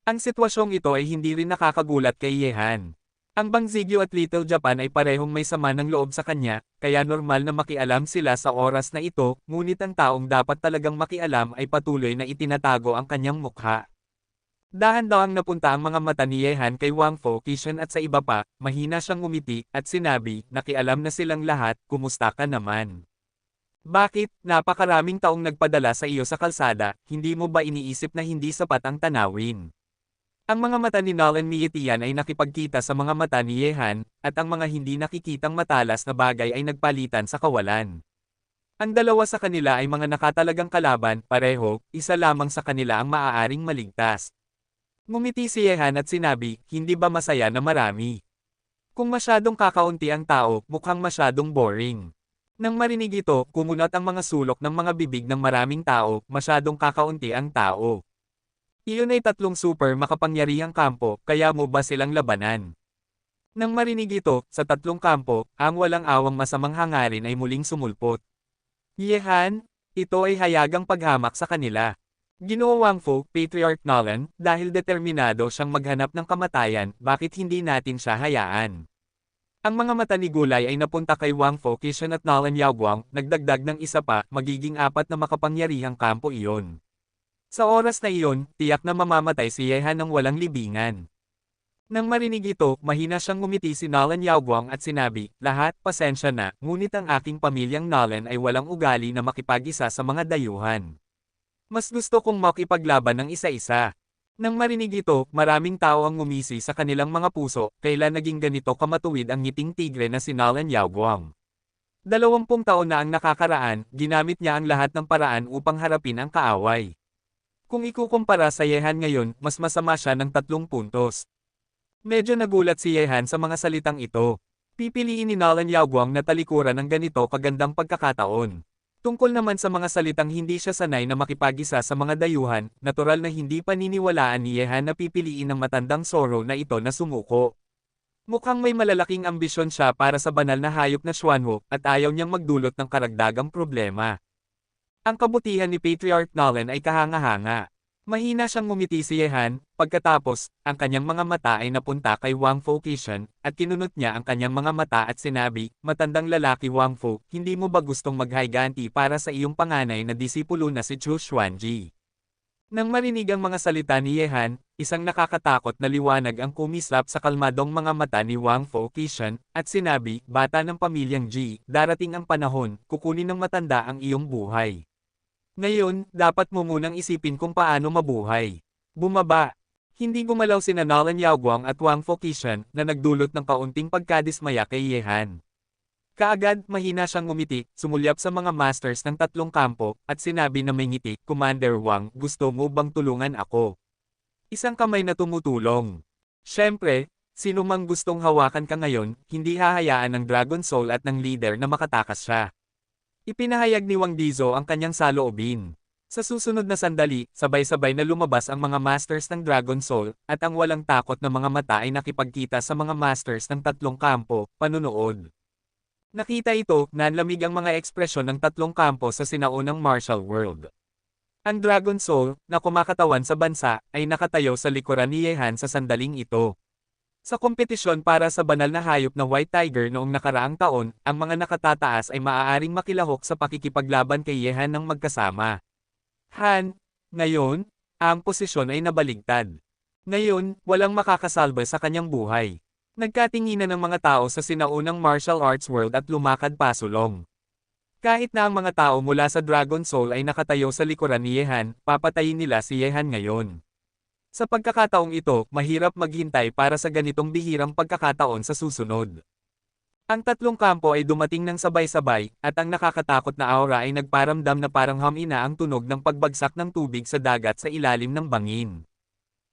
Ang sitwasyong ito ay hindi rin nakakagulat kay Yehan. Ang Bangzigyo at Little Japan ay parehong may sama ng loob sa kanya, kaya normal na makialam sila sa oras na ito, ngunit ang taong dapat talagang makialam ay patuloy na itinatago ang kanyang mukha. Dahan-dahang napunta ang mga mata ni Yehan kay Wang Fo, Kishan at sa iba pa, mahina siyang ngumiti, at sinabi, nakialam na silang lahat, kumusta ka naman? Bakit, napakaraming taong nagpadala sa iyo sa kalsada, hindi mo ba iniisip na hindi sapat ang tanawin? Ang mga mata ni Nolan Mietian ay nakipagkita sa mga mata ni Yehan, at ang mga hindi nakikitang matalas na bagay ay nagpalitan sa kawalan. Ang 2 sa kanila ay mga nakatalagang kalaban, pareho, isa lamang sa kanila ang maaaring maligtas. Ngumiti si Yehan at sinabi, hindi ba masaya na marami? Kung masyadong kakaunti ang tao, mukhang masyadong boring. Nang marinig ito, kumunat ang mga sulok ng mga bibig ng maraming tao, masyadong kakaunti ang tao. Iyon ay tatlong super makapangyarihang kampo, kaya mo ba silang labanan? Nang marinig ito, sa tatlong kampo, ang walang awang masamang hangarin ay muling sumulpot. Yehan, ito ay hayagang paghamak sa kanila. Ginoo Wang Fu, Patriarch Nolan, dahil determinado siyang maghanap ng kamatayan, bakit hindi natin siya hayaan? Ang mga mata ni Gulay ay napunta kay Wang Fu, Kishan at Nolan Yaoguang, nagdagdag ng isa pa, magiging apat na makapangyarihang kampo iyon. Sa oras na iyon, tiyak na mamamatay si Yehan ng walang libingan. Nang marinig ito, mahina siyang ngumiti si Nolan Yaoguang at sinabi, lahat, pasensya na, ngunit ang aking pamilyang Nolan ay walang ugali na makipag-isa sa mga dayuhan. Mas gusto kong makipaglaban ng isa-isa. Nang marinig ito, maraming tao ang ngumisi sa kanilang mga puso, kailan naging ganito kamatuwid ang ngiting tigre na si Nolan Yaoguang. 20 taon na ang nakakaraan, ginamit niya ang lahat ng paraan upang harapin ang kaaway. Kung ikukumpara sa Yehan ngayon, mas masama siya ng 3 puntos. Medyo nagulat si Yehan sa mga salitang ito. Pipiliin ni Nolan Yaoguang na talikuran ng ganito kagandang pagkakataon. Tungkol naman sa mga salitang hindi siya sanay na makipag-isa sa mga dayuhan, natural na hindi paniniwalaan ni Yehan na pipiliin ng matandang Zoro na ito na sumuko. Mukhang may malalaking ambisyon siya para sa banal na hayop na Xuanwu, at ayaw niyang magdulot ng karagdagang problema. Ang kabutihan ni Patriarch Nolan ay kahanga-hanga. Mahina siyang ngumiti si Yehan, pagkatapos, ang kanyang mga mata ay napunta kay Wang Fu Kishan, at kinunot niya ang kanyang mga mata at sinabi, matandang lalaki Wang Fu, hindi mo ba gustong maghayganti para sa iyong panganay na disipulo na si Chu Xuanji? Nang marinig ang mga salita ni Yehan, isang nakakatakot na liwanag ang kumislap sa kalmadong mga mata ni Wang Fu Kishan, at sinabi, bata ng pamilyang Ji, darating ang panahon, kukunin ng matanda ang iyong buhay. Ngayon, dapat mo munang isipin kung paano mabuhay. Bumaba. Hindi gumalaw sina Nolan Yaoguang at Wang Fu Kishan na nagdulot ng kaunting pagkadismaya kay Yehan. Kaagad, mahina siyang ngumiti, sumulyap sa mga masters ng 3 kampo, at sinabi na may ngiti, Commander Wang, gusto mo bang tulungan ako? Isang kamay na tumutulong. Siyempre, sino mang gustong hawakan ka ngayon, hindi hahayaan ng Dragon Soul at ng leader na makatakas siya. Ipinahayag ni Wang Dizo ang kanyang saloobin. Sa susunod na sandali, sabay-sabay na lumabas ang mga masters ng Dragon Soul, at ang walang takot na mga mata ay nakipagkita sa mga masters ng 3 kampo, panunood. Nakita ito, nanlamig ang mga ekspresyon ng 3 kampo sa sinaunang martial world. Ang Dragon Soul, na kumakatawan sa bansa, ay nakatayo sa likuran ni Yehan sa sandaling ito. Sa kompetisyon para sa banal na hayop na White Tiger noong nakaraang taon, ang mga nakatataas ay maaaring makilahok sa pakikipaglaban kay Yehan ng magkasama. Ngayon, ang posisyon ay nabaligtad. Ngayon, walang makakasalba sa kanyang buhay. Nagkatinginan ng mga tao sa sinaunang martial arts world at lumakad pasulong. Kahit na ang mga tao mula sa Dragon Soul ay nakatayo sa likuran ni Yehan, papatayin nila si Yehan ngayon. Sa pagkakataong ito, mahirap maghintay para sa ganitong bihirang pagkakataon sa susunod. Ang 3 kampo ay dumating ng sabay-sabay, at ang nakakatakot na aura ay nagparamdam na parang hamina ang tunog ng pagbagsak ng tubig sa dagat sa ilalim ng bangin.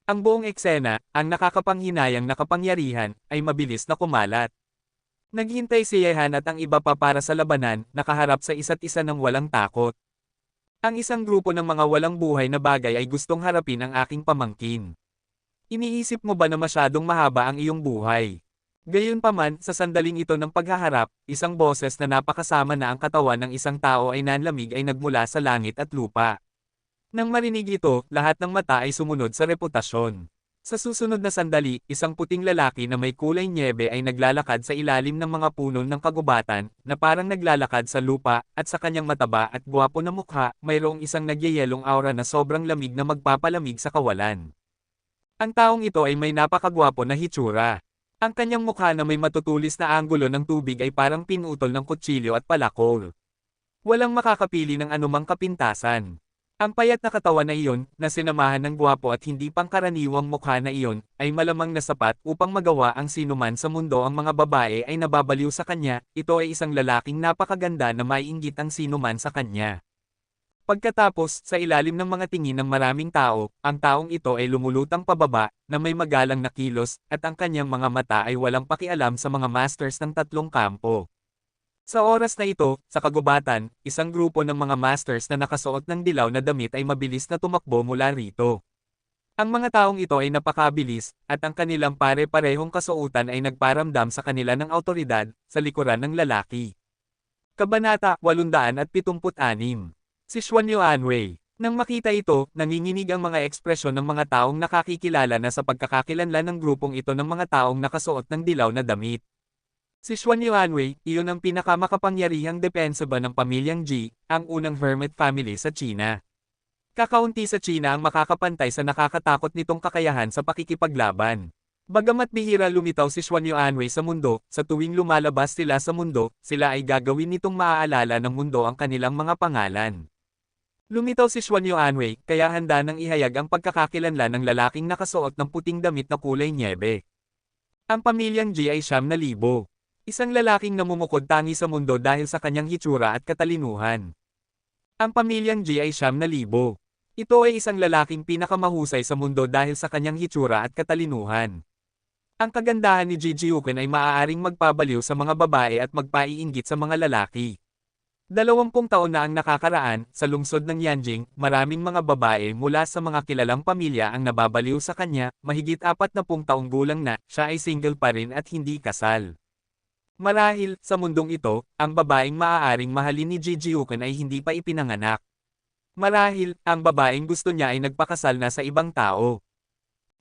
Ang buong eksena, ang nakakapanghinayang nakapangyarihan, ay mabilis na kumalat. Naghintay si Yehan at ang iba pa para sa labanan, nakaharap sa isa't isa ng walang takot. Ang isang grupo ng mga walang buhay na bagay ay gustong harapin ang aking pamangkin. Iniisip mo ba na masyadong mahaba ang iyong buhay? Gayunpaman, sa sandaling ito ng paghaharap, isang boses na napakasama na ang katawan ng isang tao ay nanlamig ay nagmula sa langit at lupa. Nang marinig ito, lahat ng mata ay sumunod sa reputasyon. Sa susunod na sandali, isang puting lalaki na may kulay nyebe ay naglalakad sa ilalim ng mga puno ng kagubatan, na parang naglalakad sa lupa, at sa kanyang mataba at gwapo na mukha, mayroong isang nagyayelong aura na sobrang lamig na magpapalamig sa kawalan. Ang taong ito ay may napakagwapo na hitsura. Ang kanyang mukha na may matutulis na anggulo ng tubig ay parang pinutol ng kutsilyo at palakol. Walang makakapili ng anumang kapintasan. Ang payat na katawan na iyon, na sinamahan ng gwapo at hindi pangkaraniwang mukha na iyon, ay malamang na sapat upang magawa ang sinuman sa mundo. Ang mga babae ay nababaliw sa kanya, ito ay isang lalaking napakaganda na maiinggit ang sinuman sa kanya. Pagkatapos, sa ilalim ng mga tingin ng maraming tao, ang taong ito ay lumulutang pababa, na may magalang na kilos, at ang kanyang mga mata ay walang pakialam sa mga masters ng tatlong kampo. Sa oras na ito, sa kagubatan, isang grupo ng mga masters na nakasuot ng dilaw na damit ay mabilis na tumakbo mula rito. Ang mga taong ito ay napakabilis, at ang kanilang pare-parehong kasuotan ay nagparamdam sa kanila ng awtoridad, sa likuran ng lalaki. Kabanata 876. Si Xuan Yuanwei. Nang makita ito, nanginginig ang mga ekspresyon ng mga taong nakakikilala na sa pagkakakilanlan ng grupong ito ng mga taong nakasuot ng dilaw na damit. Si Xuan Yuanwei, iyon ang pinakamakapangyarihang depensa ba ng pamilyang Ji, ang unang hermit family sa China. Kakaunti sa China ang makakapantay sa nakakatakot nitong kakayahan sa pakikipaglaban. Bagamat bihira lumitaw si Xuan Yuanwei sa mundo, sa tuwing lumalabas sila sa mundo, sila ay gagawin nitong maaalala ng mundo ang kanilang mga pangalan. Lumitaw si Xuan Yuanwei, kaya handa nang ihayag ang pagkakakilanlan ng lalaking nakasuot ng puting damit na kulay nyebe. Ang pamilyang Ji ay 9,000. Isang lalaking namumukod tangi sa mundo dahil sa kanyang hitsura at katalinuhan. Ang pamilyang Ji ay 9,000. Ito ay isang lalaking pinakamahusay sa mundo dahil sa kanyang hitsura at katalinuhan. Ang kagandahan ni Ji Jiuquan ay maaaring magpabaliw sa mga babae at magpaiinggit sa mga lalaki. 20 taon na ang nakakaraan, sa lungsod ng Yanjing, maraming mga babae mula sa mga kilalang pamilya ang nababaliw sa kanya, mahigit 40 taong gulang na, siya ay single pa rin at hindi kasal. Marahil, sa mundong ito, ang babaeng maaaring mahalin ni Ji Jiuquan ay hindi pa ipinanganak. Marahil, ang babaeng gusto niya ay nagpakasal na sa ibang tao.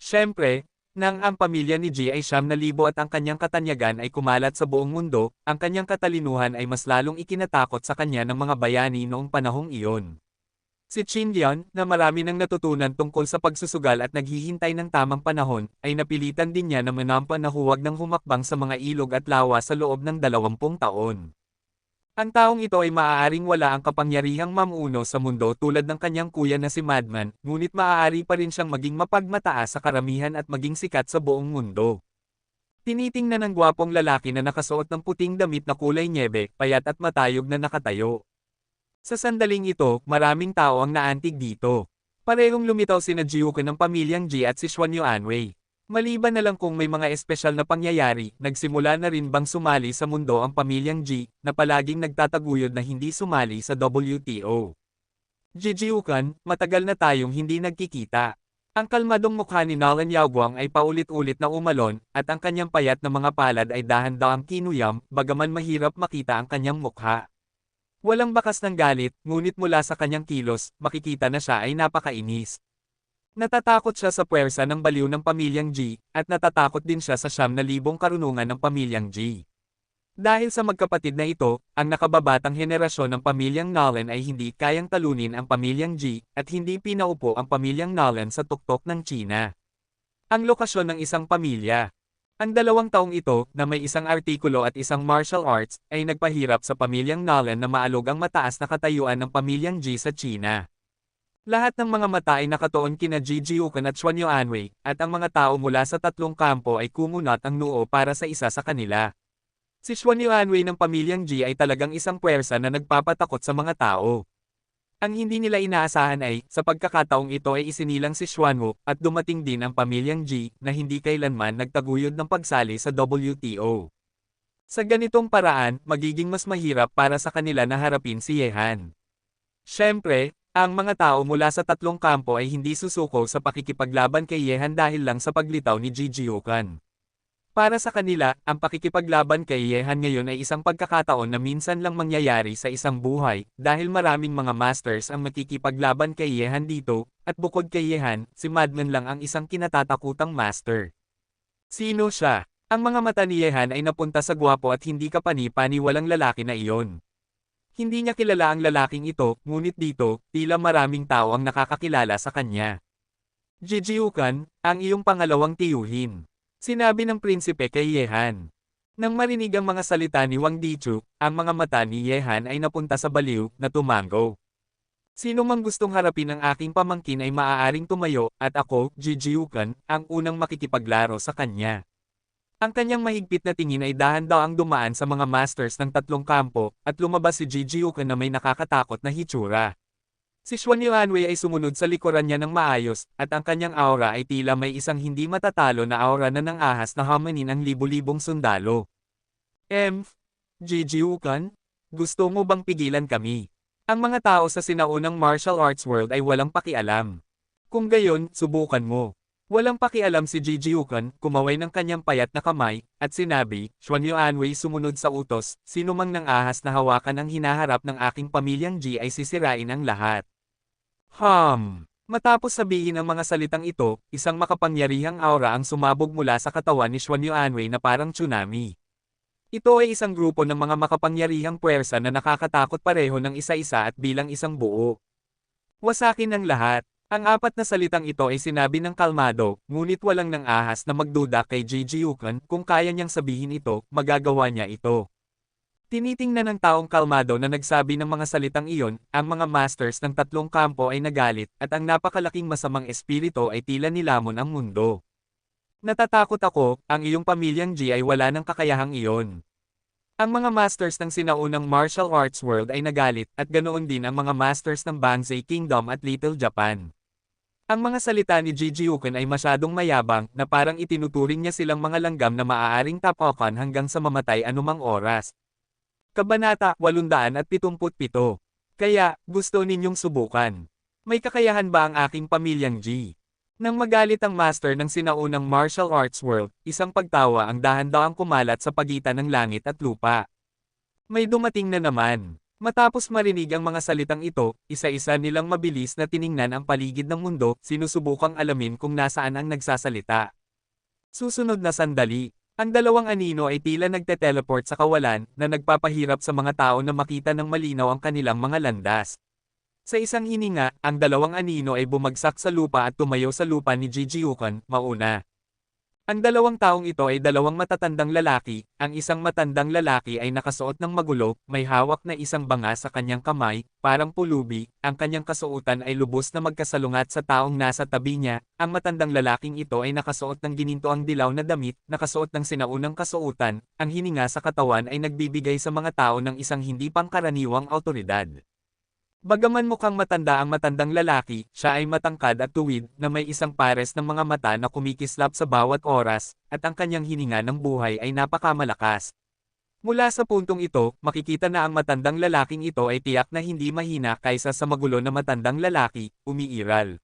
Siyempre, nang ang pamilya ni Ji ay 9,000 at ang kanyang katanyagan ay kumalat sa buong mundo, ang kanyang katalinuhan ay mas lalong ikinatakot sa kanya ng mga bayani noong panahong iyon. Si Qin Lian, na marami nang natutunan tungkol sa pagsusugal at naghihintay ng tamang panahon, ay napilitan din niya na manampa na huwag nang humakbang sa mga ilog at lawa sa loob ng 20 taon. Ang taong ito ay maaaring wala ang kapangyarihang mamuno sa mundo tulad ng kanyang kuya na si Madman, ngunit maaari pa rin siyang maging mapagmataas sa karamihan at maging sikat sa buong mundo. Tinitingnan ng gwapong lalaki na nakasuot ng puting damit na kulay nyebe, payat at matayog na nakatayo. Sa sandaling ito, maraming tao ang naantig dito. Parehong lumitaw sina Jiuquan ng pamilyang Ji at si Xuan Yuanwei. Maliban na lang kung may mga espesyal na pangyayari, nagsimula na rin bang sumali sa mundo ang pamilyang Ji, na palaging nagtataguyod na hindi sumali sa WTO. Ji Jiuquan, matagal na tayong hindi nagkikita. Ang kalmadong mukha ni Nolan Yaoguang ay paulit-ulit na umalon, at ang kanyang payat na mga palad ay dahan-dahang kinuyam, bagaman mahirap makita ang kanyang mukha. Walang bakas ng galit, ngunit mula sa kanyang kilos, makikita na siya ay napakainis. Natatakot siya sa puwersa ng baliw ng pamilyang Ji, at natatakot din siya sa 9,000 karunungan ng pamilyang Ji. Dahil sa magkapatid na ito, ang nakababatang henerasyon ng pamilyang Nolan ay hindi kayang talunin ang pamilyang Ji, at hindi pinaupo ang pamilyang Nolan sa tuktok ng China. Ang lokasyon ng isang pamilya. Ang 2 taong ito, na may isang artikulo at isang martial arts, ay nagpahirap sa pamilyang Nolan na maalog ang mataas na katayuan ng pamilyang Ji sa China. Lahat ng mga mata ay nakatuon kina Ji Jiuquan at Xuan Yuanwei, at ang mga tao mula sa tatlong kampo ay kumunat ang noo para sa isa sa kanila. Si Xuan Yuanwei ng pamilyang Ji ay talagang isang puwersa na nagpapatakot sa mga tao. Ang hindi nila inaasahan ay, sa pagkakataong ito ay isinilang si Xuanwu, at dumating din ang pamilyang Ji, na hindi kailanman nagtaguyod ng pagsali sa WTO. Sa ganitong paraan, magiging mas mahirap para sa kanila na harapin si Yehan. Siyempre, ang mga tao mula sa tatlong kampo ay hindi susuko sa pakikipaglaban kay Yehan dahil lang sa paglitaw ni Ji Jiuquan. Para sa kanila, ang pakikipaglaban kay Yehan ngayon ay isang pagkakataon na minsan lang mangyayari sa isang buhay, dahil maraming mga masters ang makikipaglaban kay Yehan dito, at bukod kay Yehan, si Madman lang ang isang kinatatakutang master. Sino siya? Ang mga mata ni Yehan ay napunta sa gwapo at hindi kapani-paniwalang lalaki na iyon. Hindi niya kilala ang lalaking ito, ngunit dito, tila maraming tao ang nakakakilala sa kanya. Ji Jiuquan, ang iyong pangalawang tiyuhin. Sinabi ng prinsipe kay Yehan. Nang marinig ang mga salita ni Wang Dichu, ang mga mata ni Yehan ay napunta sa baliw, na tumango. Sino mang gustong harapin ang aking pamangkin ay maaaring tumayo, at ako, Ji Jiuquan, ang unang makikipaglaro sa kanya. Ang kanyang mahigpit na tingin ay dahan-dahang dumaan sa mga masters ng tatlong kampo, at lumabas si Ji Jiuquan na may nakakatakot na hitsura. Si Xuan Yuanwei ay sumunod sa likuran niya ng maayos, at ang kanyang aura ay tila may isang hindi matatalo na aura na ng ahas na hamanin ang libu-libong sundalo. Jijiukan? Gusto mo bang pigilan kami? Ang mga tao sa sinaunang martial arts world ay walang pakialam. Kung gayon, subukan mo. Walang pakialam si Jijiukan, kumaway ng kanyang payat na kamay, at sinabi, Xuan Yuanwei sumunod sa utos, sino mang ng ahas na hawakan ang hinaharap ng aking pamilyang Ji ay sisirain ang lahat. Matapos sabihin ang mga salitang ito, isang makapangyarihang aura ang sumabog mula sa katawan ni Xuan Yuanwei na parang tsunami. Ito ay isang grupo ng mga makapangyarihang puwersa na nakakatakot pareho ng isa-isa at bilang isang buo. Wasakin ang lahat. Ang apat na salitang ito ay sinabi ng kalmado, ngunit walang nang ahas na magduda kay Jijiukan kung kaya niyang sabihin ito, magagawa niya ito. Tinitingnan ng taong kalmado na nagsabi ng mga salitang iyon, ang mga masters ng tatlong kampo ay nagalit, at ang napakalaking masamang espiritu ay tila nilamon ang mundo. Natatakot ako, ang iyong pamilyang Ji ay wala ng kakayahang iyon. Ang mga masters ng sinaunang martial arts world ay nagalit, at ganoon din ang mga masters ng Banzai Kingdom at Little Japan. Ang mga salita ni Jijiukan ay masyadong mayabang, na parang itinuturing niya silang mga langgam na maaaring tapakan hanggang sa mamatay anumang oras. Kabanata 877. Kaya, gusto ninyong subukan. May kakayahan ba ang aking pamilyang Ji? Nang magalit ang master ng sinaunang martial arts world, isang pagtawa ang dahan-dahang kumalat sa pagitan ng langit at lupa. May dumating na naman. Matapos marinig ang mga salitang ito, isa-isa nilang mabilis na tiningnan ang paligid ng mundo, sinusubukang alamin kung nasaan ang nagsasalita. Susunod na sandali. Ang dalawang anino ay tila nagte-teleport sa kawalan, na nagpapahirap sa mga tao na makita ng malinaw ang kanilang mga landas. Sa isang hininga, ang dalawang anino ay bumagsak sa lupa at tumayo sa lupa ni Jijiukan, mauna. Ang dalawang taong ito ay dalawang matatandang lalaki, ang isang matandang lalaki ay nakasuot ng magulo, may hawak na isang banga sa kanyang kamay, parang pulubi, ang kanyang kasuotan ay lubos na magkasalungat sa taong nasa tabi niya, ang matandang lalaking ito ay nakasuot ng ginintoang dilaw na damit, nakasuot ng sinaunang kasuotan, ang hininga sa katawan ay nagbibigay sa mga tao ng isang hindi pangkaraniwang awtoridad. Bagaman mukhang matanda ang matandang lalaki, siya ay matangkad at tuwid, na may isang pares ng mga mata na kumikislap sa bawat oras, at ang kanyang hininga ng buhay ay napakamalakas. Mula sa puntong ito, makikita na ang matandang lalaking ito ay tiyak na hindi mahina kaysa sa magulo na matandang lalaki, umiiral.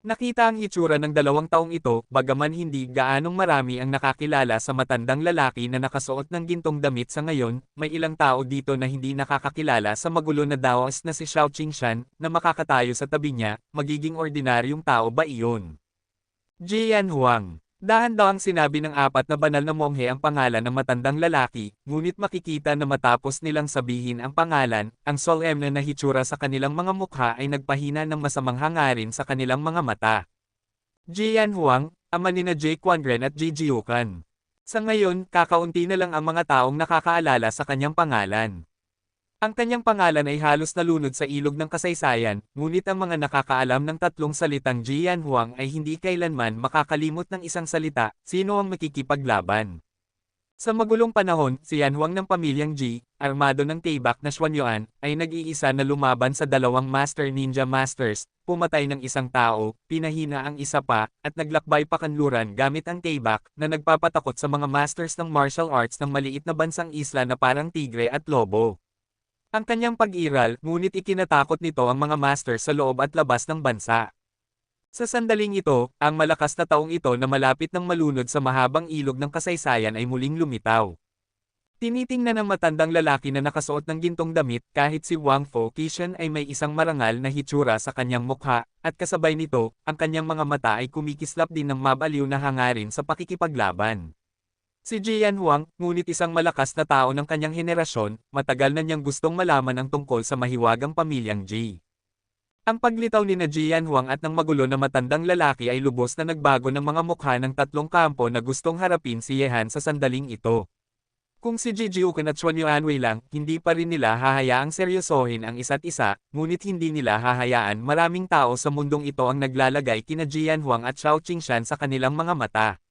Nakita ang itsura ng dalawang taong ito, bagaman hindi gaanong marami ang nakakilala sa matandang lalaki na nakasuot ng gintong damit sa ngayon, may ilang tao dito na hindi nakakakilala sa magulo na daos na si Xiao Qingshan, na makakatayo sa tabi niya, magiging ordinaryong tao ba iyon? Jian Huang. Dahan-dahang sinabi ng apat na banal na monghe ang pangalan ng matandang lalaki, ngunit makikita na matapos nilang sabihin ang pangalan, ang solemne na hitsura sa kanilang mga mukha ay nagpahina ng masamang hangarin sa kanilang mga mata. Jian Huang, ama nina Jake Wanren at Jijiukan. Sa ngayon, kakaunti na lang ang mga taong nakakaalala sa kanyang pangalan. Ang kanyang pangalan ay halos nalunod sa ilog ng kasaysayan, ngunit ang mga nakakaalam ng tatlong salitang Jian Huang ay hindi kailanman makakalimot ng isang salita, sino ang makikipaglaban. Sa magulong panahon, si Yan Huang ng pamilyang Ji, armado ng tibak na Xuanyuan, ay nag-iisa na lumaban sa dalawang Master Ninja Masters, pumatay ng isang tao, pinahina ang isa pa, at naglakbay pakanluran gamit ang tibak, na nagpapatakot sa mga masters ng martial arts ng maliit na bansang isla na parang tigre at lobo. Ang kanyang pag-iral, ngunit ikinatakot nito ang mga master sa loob at labas ng bansa. Sa sandaling ito, ang malakas na taong ito na malapit ng malunod sa mahabang ilog ng kasaysayan ay muling lumitaw. Tinitingnan ng matandang lalaki na nakasuot ng gintong damit kahit si Wang Fo Qishan ay may isang marangal na hitsura sa kanyang mukha, at kasabay nito, ang kanyang mga mata ay kumikislap din ng mabaliw na hangarin sa pakikipaglaban. Si Jian Huang, ngunit isang malakas na tao ng kanyang henerasyon, matagal na niyang gustong malaman ang tungkol sa mahiwagang pamilyang Ji. Ang paglitaw ni na Jian Huang at ng magulo na matandang lalaki ay lubos na nagbago ng mga mukha ng tatlong kampo na gustong harapin si Yehan sa sandaling ito. Kung si Jijiukan at Xuan Yuanwei lang, hindi pa rin nila hahayaang seryosohin ang isa't isa, ngunit hindi nila hahayaan maraming tao sa mundong ito ang naglalagay kina Jian Huang at Xiao Qingshan sa kanilang mga mata.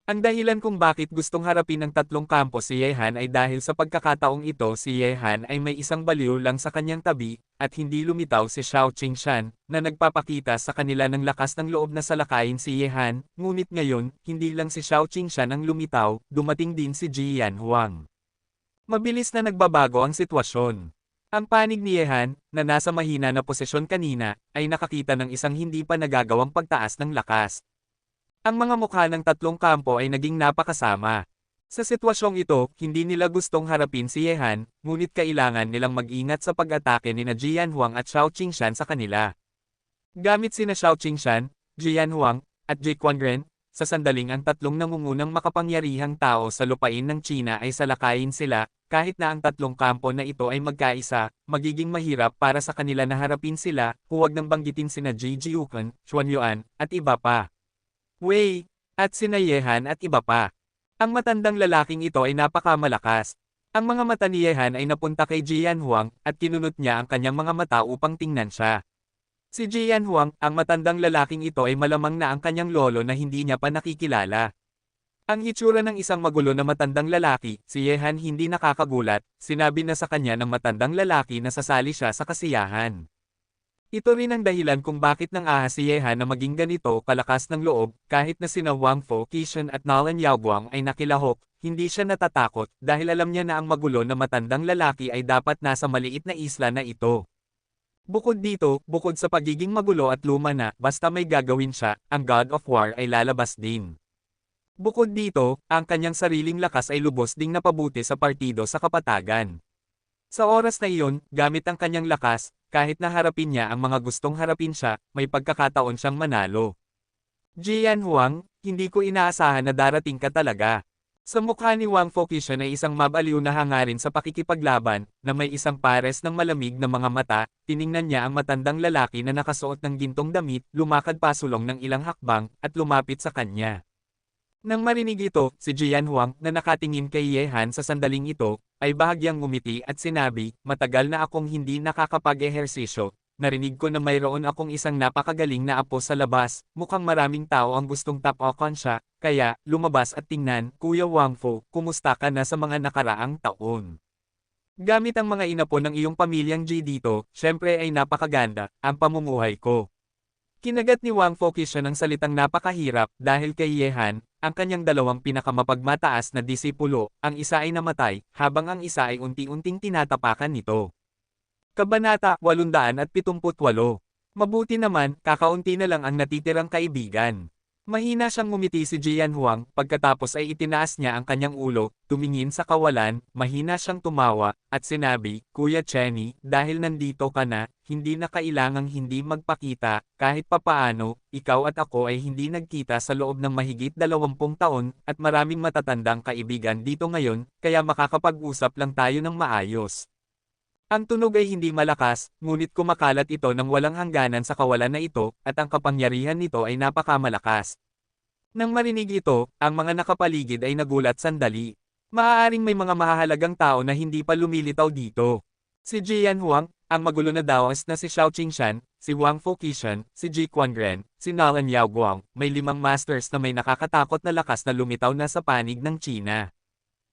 Ang dahilan kung bakit gustong harapin ang tatlong kampo si Yehan ay dahil sa pagkakataong ito si Yehan ay may isang baliw lang sa kanyang tabi, at hindi lumitaw si Xiao Qingshan, na nagpapakita sa kanila ng lakas ng loob na salakayin si Yehan, ngunit ngayon, hindi lang si Xiao Qingshan ang lumitaw, dumating din si Ji Yanhuang. Mabilis na nagbabago ang sitwasyon. Ang panig ni Yehan, na nasa mahina na posisyon kanina, ay nakakita ng isang hindi pa nagagawang pagtaas ng lakas. Ang mga mukha ng tatlong kampo ay naging napakasama. Sa sitwasyong ito, hindi nila gustong harapin si Yehan, ngunit kailangan nilang mag-ingat sa pag-atake ni Ji Yanhuang at Xiao Qingshan sa kanila. Gamit sina Xiao Qingshan, Ji Yanhuang, at Ji Quanren, sa sandaling ang tatlong nangungunang makapangyarihang tao sa lupain ng China ay salakayin sila, kahit na ang tatlong kampo na ito ay magkaisa, magiging mahirap para sa kanila na harapin sila, huwag nang banggitin sina Ji Jiuquan, Xuan Yuan, at iba pa. Wei, at sina Yehan at iba pa. Ang matandang lalaking ito ay napakamalakas. Ang mga mata ni Yehan ay napunta kay Ji Yanhuang, at kinunot niya ang kanyang mga mata upang tingnan siya. Si Ji Yanhuang, ang matandang lalaking ito ay malamang na ang kanyang lolo na hindi niya pa nakikilala. Ang hitsura ng isang magulo na matandang lalaki, si Yehan hindi nakakagulat, sinabi na sa kanya ng matandang lalaki na sasali siya sa kasiyahan. Ito rin ang dahilan kung bakit nang ahas si Yehan na maging ganito kalakas ng loob, kahit na sina Wang Fo, Qishan at Nalan Yaoguang ay nakilahok, hindi siya natatakot dahil alam niya na ang magulo na matandang lalaki ay dapat nasa maliit na isla na ito. Bukod dito, bukod sa pagiging magulo at luma na, basta may gagawin siya, ang God of War ay lalabas din. Bukod dito, ang kanyang sariling lakas ay lubos ding napabuti sa partido sa kapatagan. Sa oras na iyon, gamit ang kanyang lakas, kahit na harapin niya ang mga gustong harapin siya, may pagkakataon siyang manalo. Ji Yanhuang, hindi ko inaasahan na darating ka talaga. Sa mukha ni Wang Fo Qishan ay isang mabaliw na hangarin sa pakikipaglaban, na may isang pares ng malamig na mga mata, tiningnan niya ang matandang lalaki na nakasuot ng gintong damit, lumakad pasulong ng ilang hakbang, at lumapit sa kanya. Nang marinig ito, si Ji Yanhuang, na nakatingin kay Yehan sa sandaling ito, ay bahagyang ngumiti at sinabi, matagal na akong hindi nakakapag-ehersisyo, narinig ko na mayroon akong isang napakagaling na apo sa labas, mukhang maraming tao ang gustong tapakan siya, kaya, lumabas at tingnan, Kuya Wang Fo, kumusta ka na sa mga nakaraang taon? Gamit ang mga inapo ng iyong pamilyang Ji dito, syempre ay napakaganda, ang pamumuhay ko. Kinagat ni Wang Fo Qishan ang salitang napakahirap dahil kay Yehan, ang kanyang dalawang pinakamapagmataas na disipulo, ang isa ay namatay, habang ang isa ay unti-unting tinatapakan nito. Kabanata 878. Mabuti naman, kakaunti na lang ang natitirang kaibigan. Mahina siyang ngumiti si Ji Yanhuang, pagkatapos ay itinaas niya ang kanyang ulo, tumingin sa kawalan, mahina siyang tumawa, at sinabi, Kuya Chenny, dahil nandito ka na, hindi na kailangang hindi magpakita, kahit papaano, ikaw at ako ay hindi nagkita sa loob ng mahigit 20 taon, at maraming matatandang kaibigan dito ngayon, kaya makakapag-usap lang tayo ng maayos. Ang tunog ay hindi malakas, ngunit kumakalat ito ng walang hangganan sa kawalan na ito, at ang kapangyarihan nito ay napakamalakas. Nang marinig ito, ang mga nakapaligid ay nagulat sandali. Maaaring may mga mahahalagang tao na hindi pa lumilitaw dito. Si Ji Yanhuang, ang magulo na dawas na si Xiao Qingshan, si Wang Fo Qishan, si Ji Quanren, si Nalan Yaoguang, may 5 masters na may nakakatakot na lakas na lumitaw na sa panig ng China.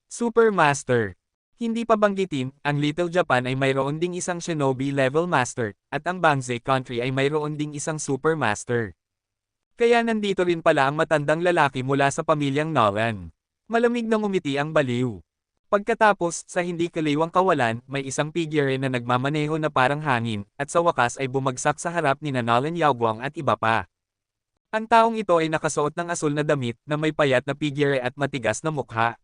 Super Master. Hindi pa banggitin, ang Little Japan ay mayroon ding isang Shinobi level master, at ang Bangzhe Country ay mayroon ding isang Super Master. Kaya nandito rin pala ang matandang lalaki mula sa pamilyang Nolan. Malamig na ngumiti ang baliw. Pagkatapos, sa hindi kaliwang kawalan, may isang figure na nagmamaneho na parang hangin, at sa wakas ay bumagsak sa harap ni Nalan Yaoguang at iba pa. Ang taong ito ay nakasuot ng asul na damit na may payat na figure at matigas na mukha.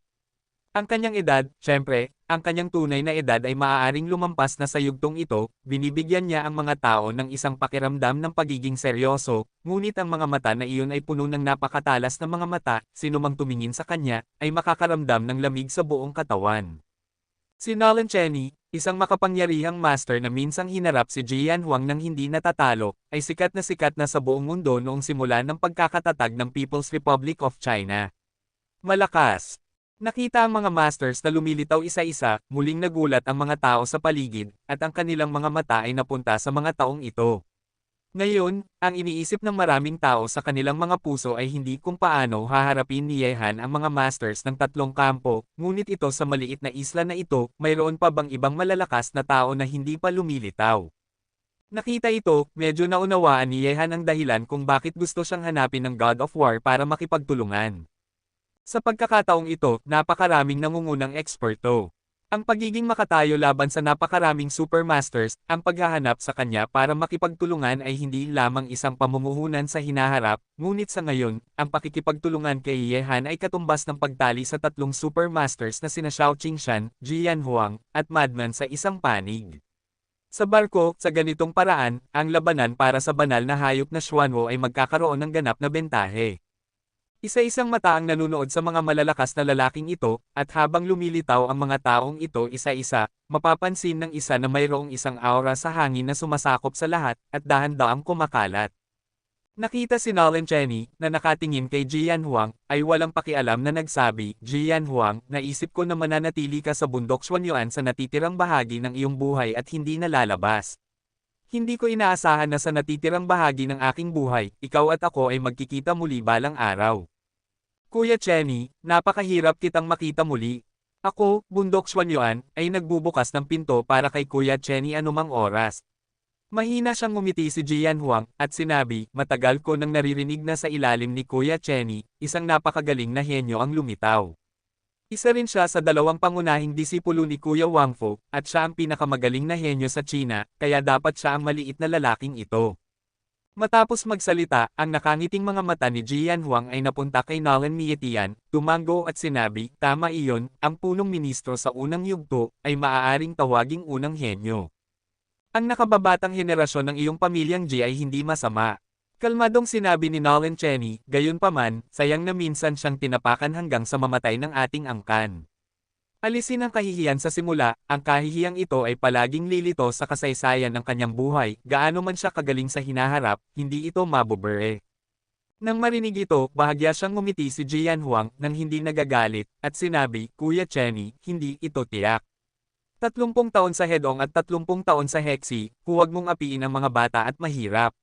Ang kanyang edad, syempre, ang kanyang tunay na edad ay maaaring lumampas na sa yugtong ito, binibigyan niya ang mga tao ng isang pakiramdam ng pagiging seryoso, ngunit ang mga mata na iyon ay puno ng napakatalas na mga mata, sinumang tumingin sa kanya, ay makakaramdam ng lamig sa buong katawan. Si Nolan Chenny, isang makapangyarihang master na minsang hinarap si Ji Yanhuang nang hindi natatalo, ay sikat na sa buong mundo noong simula ng pagkakatatag ng People's Republic of China. Malakas. Nakita ang mga masters na lumilitaw isa-isa, muling nagulat ang mga tao sa paligid, at ang kanilang mga mata ay napunta sa mga taong ito. Ngayon, ang iniisip ng maraming tao sa kanilang mga puso ay hindi kung paano haharapin ni Yehan ang mga masters ng tatlong kampo, ngunit ito sa maliit na isla na ito, mayroon pa bang ibang malalakas na tao na hindi pa lumilitaw? Nakita ito, medyo naunawaan ni Yehan ang dahilan kung bakit gusto siyang hanapin ng God of War para makipagtulungan. Sa pagkakataong ito, napakaraming nangungunang eksperto. Ang pagiging makatayo laban sa napakaraming supermasters, ang paghahanap sa kanya para makipagtulungan ay hindi lamang isang pamumuhunan sa hinaharap, ngunit sa ngayon, ang pakikipagtulungan kay Yehan ay katumbas ng pagtali sa tatlong supermasters na sina Xiao Qingshan, Jian Huang, at Madman sa isang panig. Sa barko, sa ganitong paraan, ang labanan para sa banal na hayop na Xuanwo ay magkakaroon ng ganap na bentahe. Isa-isang mata ang nanunood sa mga malalakas na lalaking ito, at habang lumilitaw ang mga taong ito isa-isa, mapapansin ng isa na mayroong isang aura sa hangin na sumasakop sa lahat, at dahan-daang kumakalat. Nakita si Nolan Cheney, na nakatingin kay Jian Huang, ay walang pakialam na nagsabi, Jian Huang, naisip ko na mananatili ka sa bundok Xuanyuan sa natitirang bahagi ng iyong buhay at hindi nalalabas. Hindi ko inaasahan na sa natitirang bahagi ng aking buhay, ikaw at ako ay magkikita muli balang araw. Kuya Cheney, napakahirap kitang makita muli. Ako, Bundok Xuanyuan, ay nagbubukas ng pinto para kay Kuya Cheney anumang oras. Mahina siyang ngumiti si Jian Huang, at sinabi, matagal ko nang naririnig na sa ilalim ni Kuya Cheney, isang napakagaling na henyo ang lumitaw. Isa rin siya sa dalawang pangunahing disipulo ni Kuya Wang Fu, at siya ang pinakamagaling na henyo sa China, kaya dapat siya ang maliit na lalaking ito. Matapos magsalita, ang nakangiting mga mata ni Jian Huang ay napunta kay Nolan Mietian, tumango at sinabi, tama iyon, ang punong ministro sa unang yugto, ay maaaring tawaging unang henyo. Ang nakababatang henerasyon ng iyong pamilyang Ji ay hindi masama. Kalmadong sinabi ni Nolan Cheney, gayunpaman, sayang na minsan siyang tinapakan hanggang sa mamatay ng ating angkan. Alisin ang kahihiyan sa simula, ang kahihiyang ito ay palaging lilito sa kasaysayan ng kanyang buhay, gaano man siya kagaling sa hinaharap, hindi ito mabubure. Nang marinig ito, bahagya siyang ngumiti si Jian Huang nang hindi nagagalit, at sinabi, Kuya Cheney, hindi ito tiyak. 30 taon sa Hedong at 30 taon sa Hexi, huwag mong apiin ang mga bata at mahirap.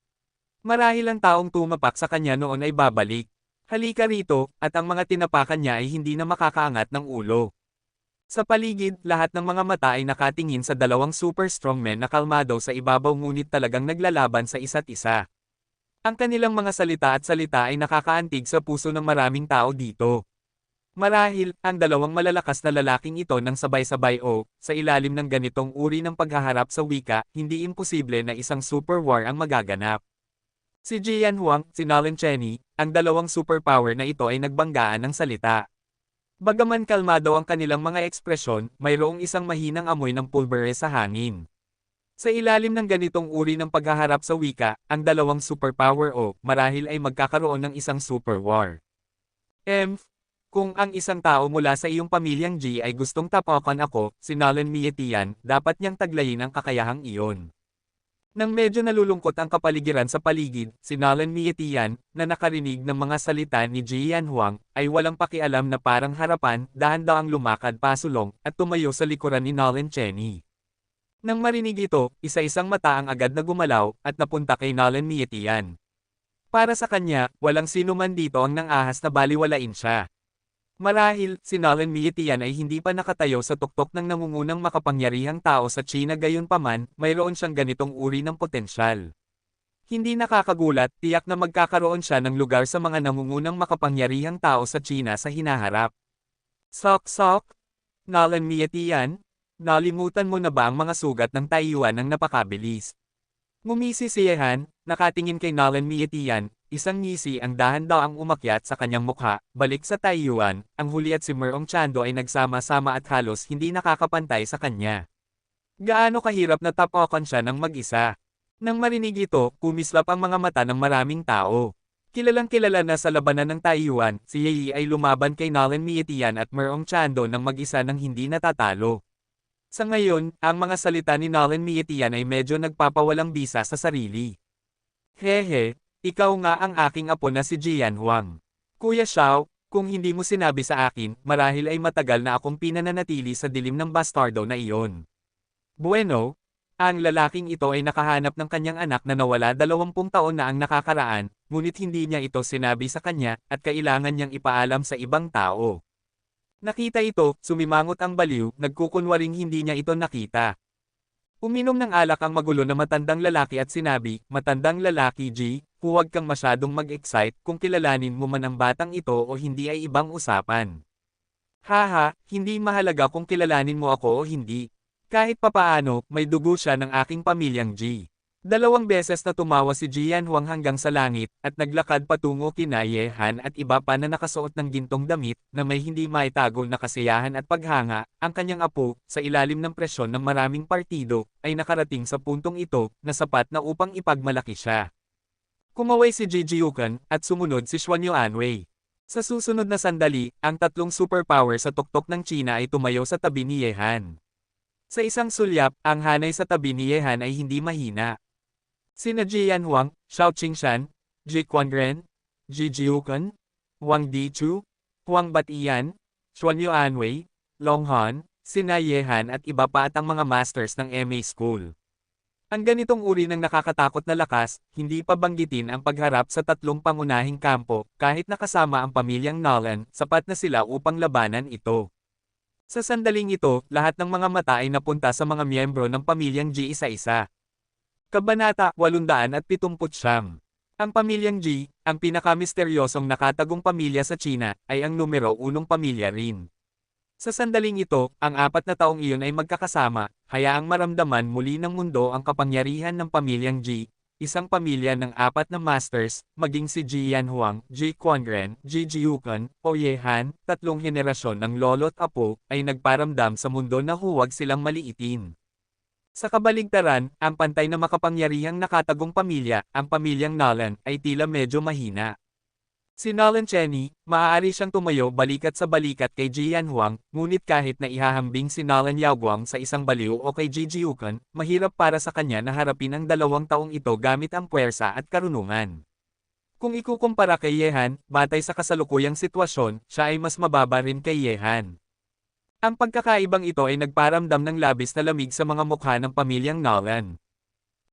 Marahil ang taong tumapak sa kanya noon ay babalik. Halika rito, at ang mga tinapakan niya ay hindi na makakaangat ng ulo. Sa paligid, lahat ng mga mata ay nakatingin sa dalawang super strongmen na kalmado sa ibabaw ngunit talagang naglalaban sa isa't isa. Ang kanilang mga salita ay nakakaantig sa puso ng maraming tao dito. Marahil, ang dalawang malalakas na lalaking ito ng sabay-sabay sa ilalim ng ganitong uri ng paghaharap sa wika, hindi imposible na isang super war ang magaganap. Si Jian Huang, si Nolan Cheney, ang dalawang superpower na ito ay nagbanggaan ng salita. Bagaman kalmado ang kanilang mga ekspresyon, mayroong isang mahinang amoy ng pulbere sa hangin. Sa ilalim ng ganitong uri ng paghaharap sa wika, ang dalawang superpower marahil ay magkakaroon ng isang super war. Kung ang isang tao mula sa iyong pamilyang G ay gustong tapakan ako, si Nolan Mietian, dapat niyang taglayin ang kakayahang iyon. Nang medyo nalulungkot ang kapaligiran sa paligid, si Nolan Mietian, na nakarinig ng mga salita ni Jian Huang, ay walang pakialam na parang harapan, dahan-daang lumakad pasulong, at tumayo sa likuran ni Nolan Cheney. Nang marinig ito, isa-isang mata ang agad na gumalaw, at napunta kay Nolan Mietian. Para sa kanya, walang sino man dito ang nang-ahas na baliwalain siya. Marahil, si Nolan Mietian ay hindi pa nakatayo sa tuktok ng nangungunang makapangyarihang tao sa China gayunpaman, mayroon siyang ganitong uri ng potensyal. Hindi nakakagulat, tiyak na magkakaroon siya ng lugar sa mga nangungunang makapangyarihang tao sa China sa hinaharap. Sok-sok? Nolan Mietian? Nalimutan mo na ba ang mga sugat ng Taiyuan ng napakabilis? Ngumisi si Yehan, nakatingin kay Nolan Mietian. Isang ngisi ang dahan-daang umakyat sa kanyang mukha, balik sa Taiyuan, ang huli at si Merong Chando ay nagsama-sama at halos hindi nakakapantay sa kanya. Gaano kahirap na tapakan siya ng mag-isa. Nang marinig ito, kumislap ang mga mata ng maraming tao. Kilalang kilala na sa labanan ng Taiyuan, si Yi ay lumaban kay Nolan Mietian at Merong Chando ng mag-isa nang hindi natatalo. Sa ngayon, ang mga salita ni Nolan Mietian ay medyo nagpapawalang bisa sa sarili. Hehe. Ikaw nga ang aking apo na si Jian Huang. Kuya Xiao, kung hindi mo sinabi sa akin, marahil ay matagal na akong pinananatili sa dilim ng bastardo na iyon. Bueno, Ang lalaking ito ay nakahanap ng kanyang anak na nawala 20 taon na ang nakakaraan, ngunit hindi niya ito sinabi sa kanya, at kailangan niyang ipaalam sa ibang tao. Nakita ito, sumimangot ang baliw, nagkukunwaring hindi niya ito nakita. Uminom ng alak ang magulo na matandang lalaki at sinabi, "Matandang lalaki G, huwag kang masyadong mag-excite, kung kilalanin mo man ang batang ito o hindi ay ibang usapan. Haha, hindi mahalaga kung kilalanin mo ako o hindi. Kahit papaano, may dugo siya ng aking pamilyang G." 2 beses na tumawa si Jian Huang hanggang sa langit, at naglakad patungo kina Ye Han at iba pa na nakasuot ng gintong damit, na may hindi maitago na kasiyahan at paghanga. Ang kanyang apo, sa ilalim ng presyon ng maraming partido, ay nakarating sa puntong ito, na sapat na upang ipagmalaki siya. Kumaway si Ji Jiukan, at sumunod si Xuan Yuanwei. Sa susunod na sandali, ang 3 superpower sa tuktok ng China ay tumayo sa tabi ni Ye Han. Sa isang sulyap, ang hanay sa tabi ni Ye Han ay hindi mahina. Sina Jian Huang, Xiao Qingshan, Ji Quanren, Ji Jiukan, Wang Dichu, Huang Batian, Xuan Yuanwei, Long Han, sina Ye Han at iba pa at ang mga masters ng MA School. Ang ganitong uri ng nakakatakot na lakas, hindi pa banggitin ang pagharap sa 3 pangunahing kampo, kahit nakasama ang pamilyang Nolan, sapat na sila upang labanan ito. Sa sandaling ito, lahat ng mga mata ay napunta sa mga miyembro ng pamilyang G isa-isa. Kabanata 879. Ang pamilyang G, ang pinakamisteryosong nakatagong pamilya sa China, ay ang numero 1 pamilya rin. Sa sandaling ito, ang 4 na taong iyon ay magkakasama, hayaang maramdaman muli ng mundo ang kapangyarihan ng pamilyang G, isang pamilya ng 4 na masters, maging si Jian Huang, Ji Quanren, Ji Jiukan, o Ye Han, 3 henerasyon ng lolo't apo, ay nagparamdam sa mundo na huwag silang maliitin. Sa kabaligtaran, ang pantay na makapangyarihang nakatagong pamilya, ang pamilyang Nolan, ay tila medyo mahina. Si Nolan Cheney, maaari siyang tumayo balikat sa balikat kay Jian Huang, ngunit kahit na ihahambing si Nolan Yaoguang sa isang baliw o kay Ji Jiukan, mahirap para sa kanya na harapin ang 2 taong ito gamit ang puwersa at karunungan. Kung ikukumpara kay Ye Han, batay sa kasalukuyang sitwasyon, siya ay mas mababa rin kay Ye Han. Ang pagkakaibang ito ay nagparamdam ng labis na lamig sa mga mukha ng pamilyang Nolan.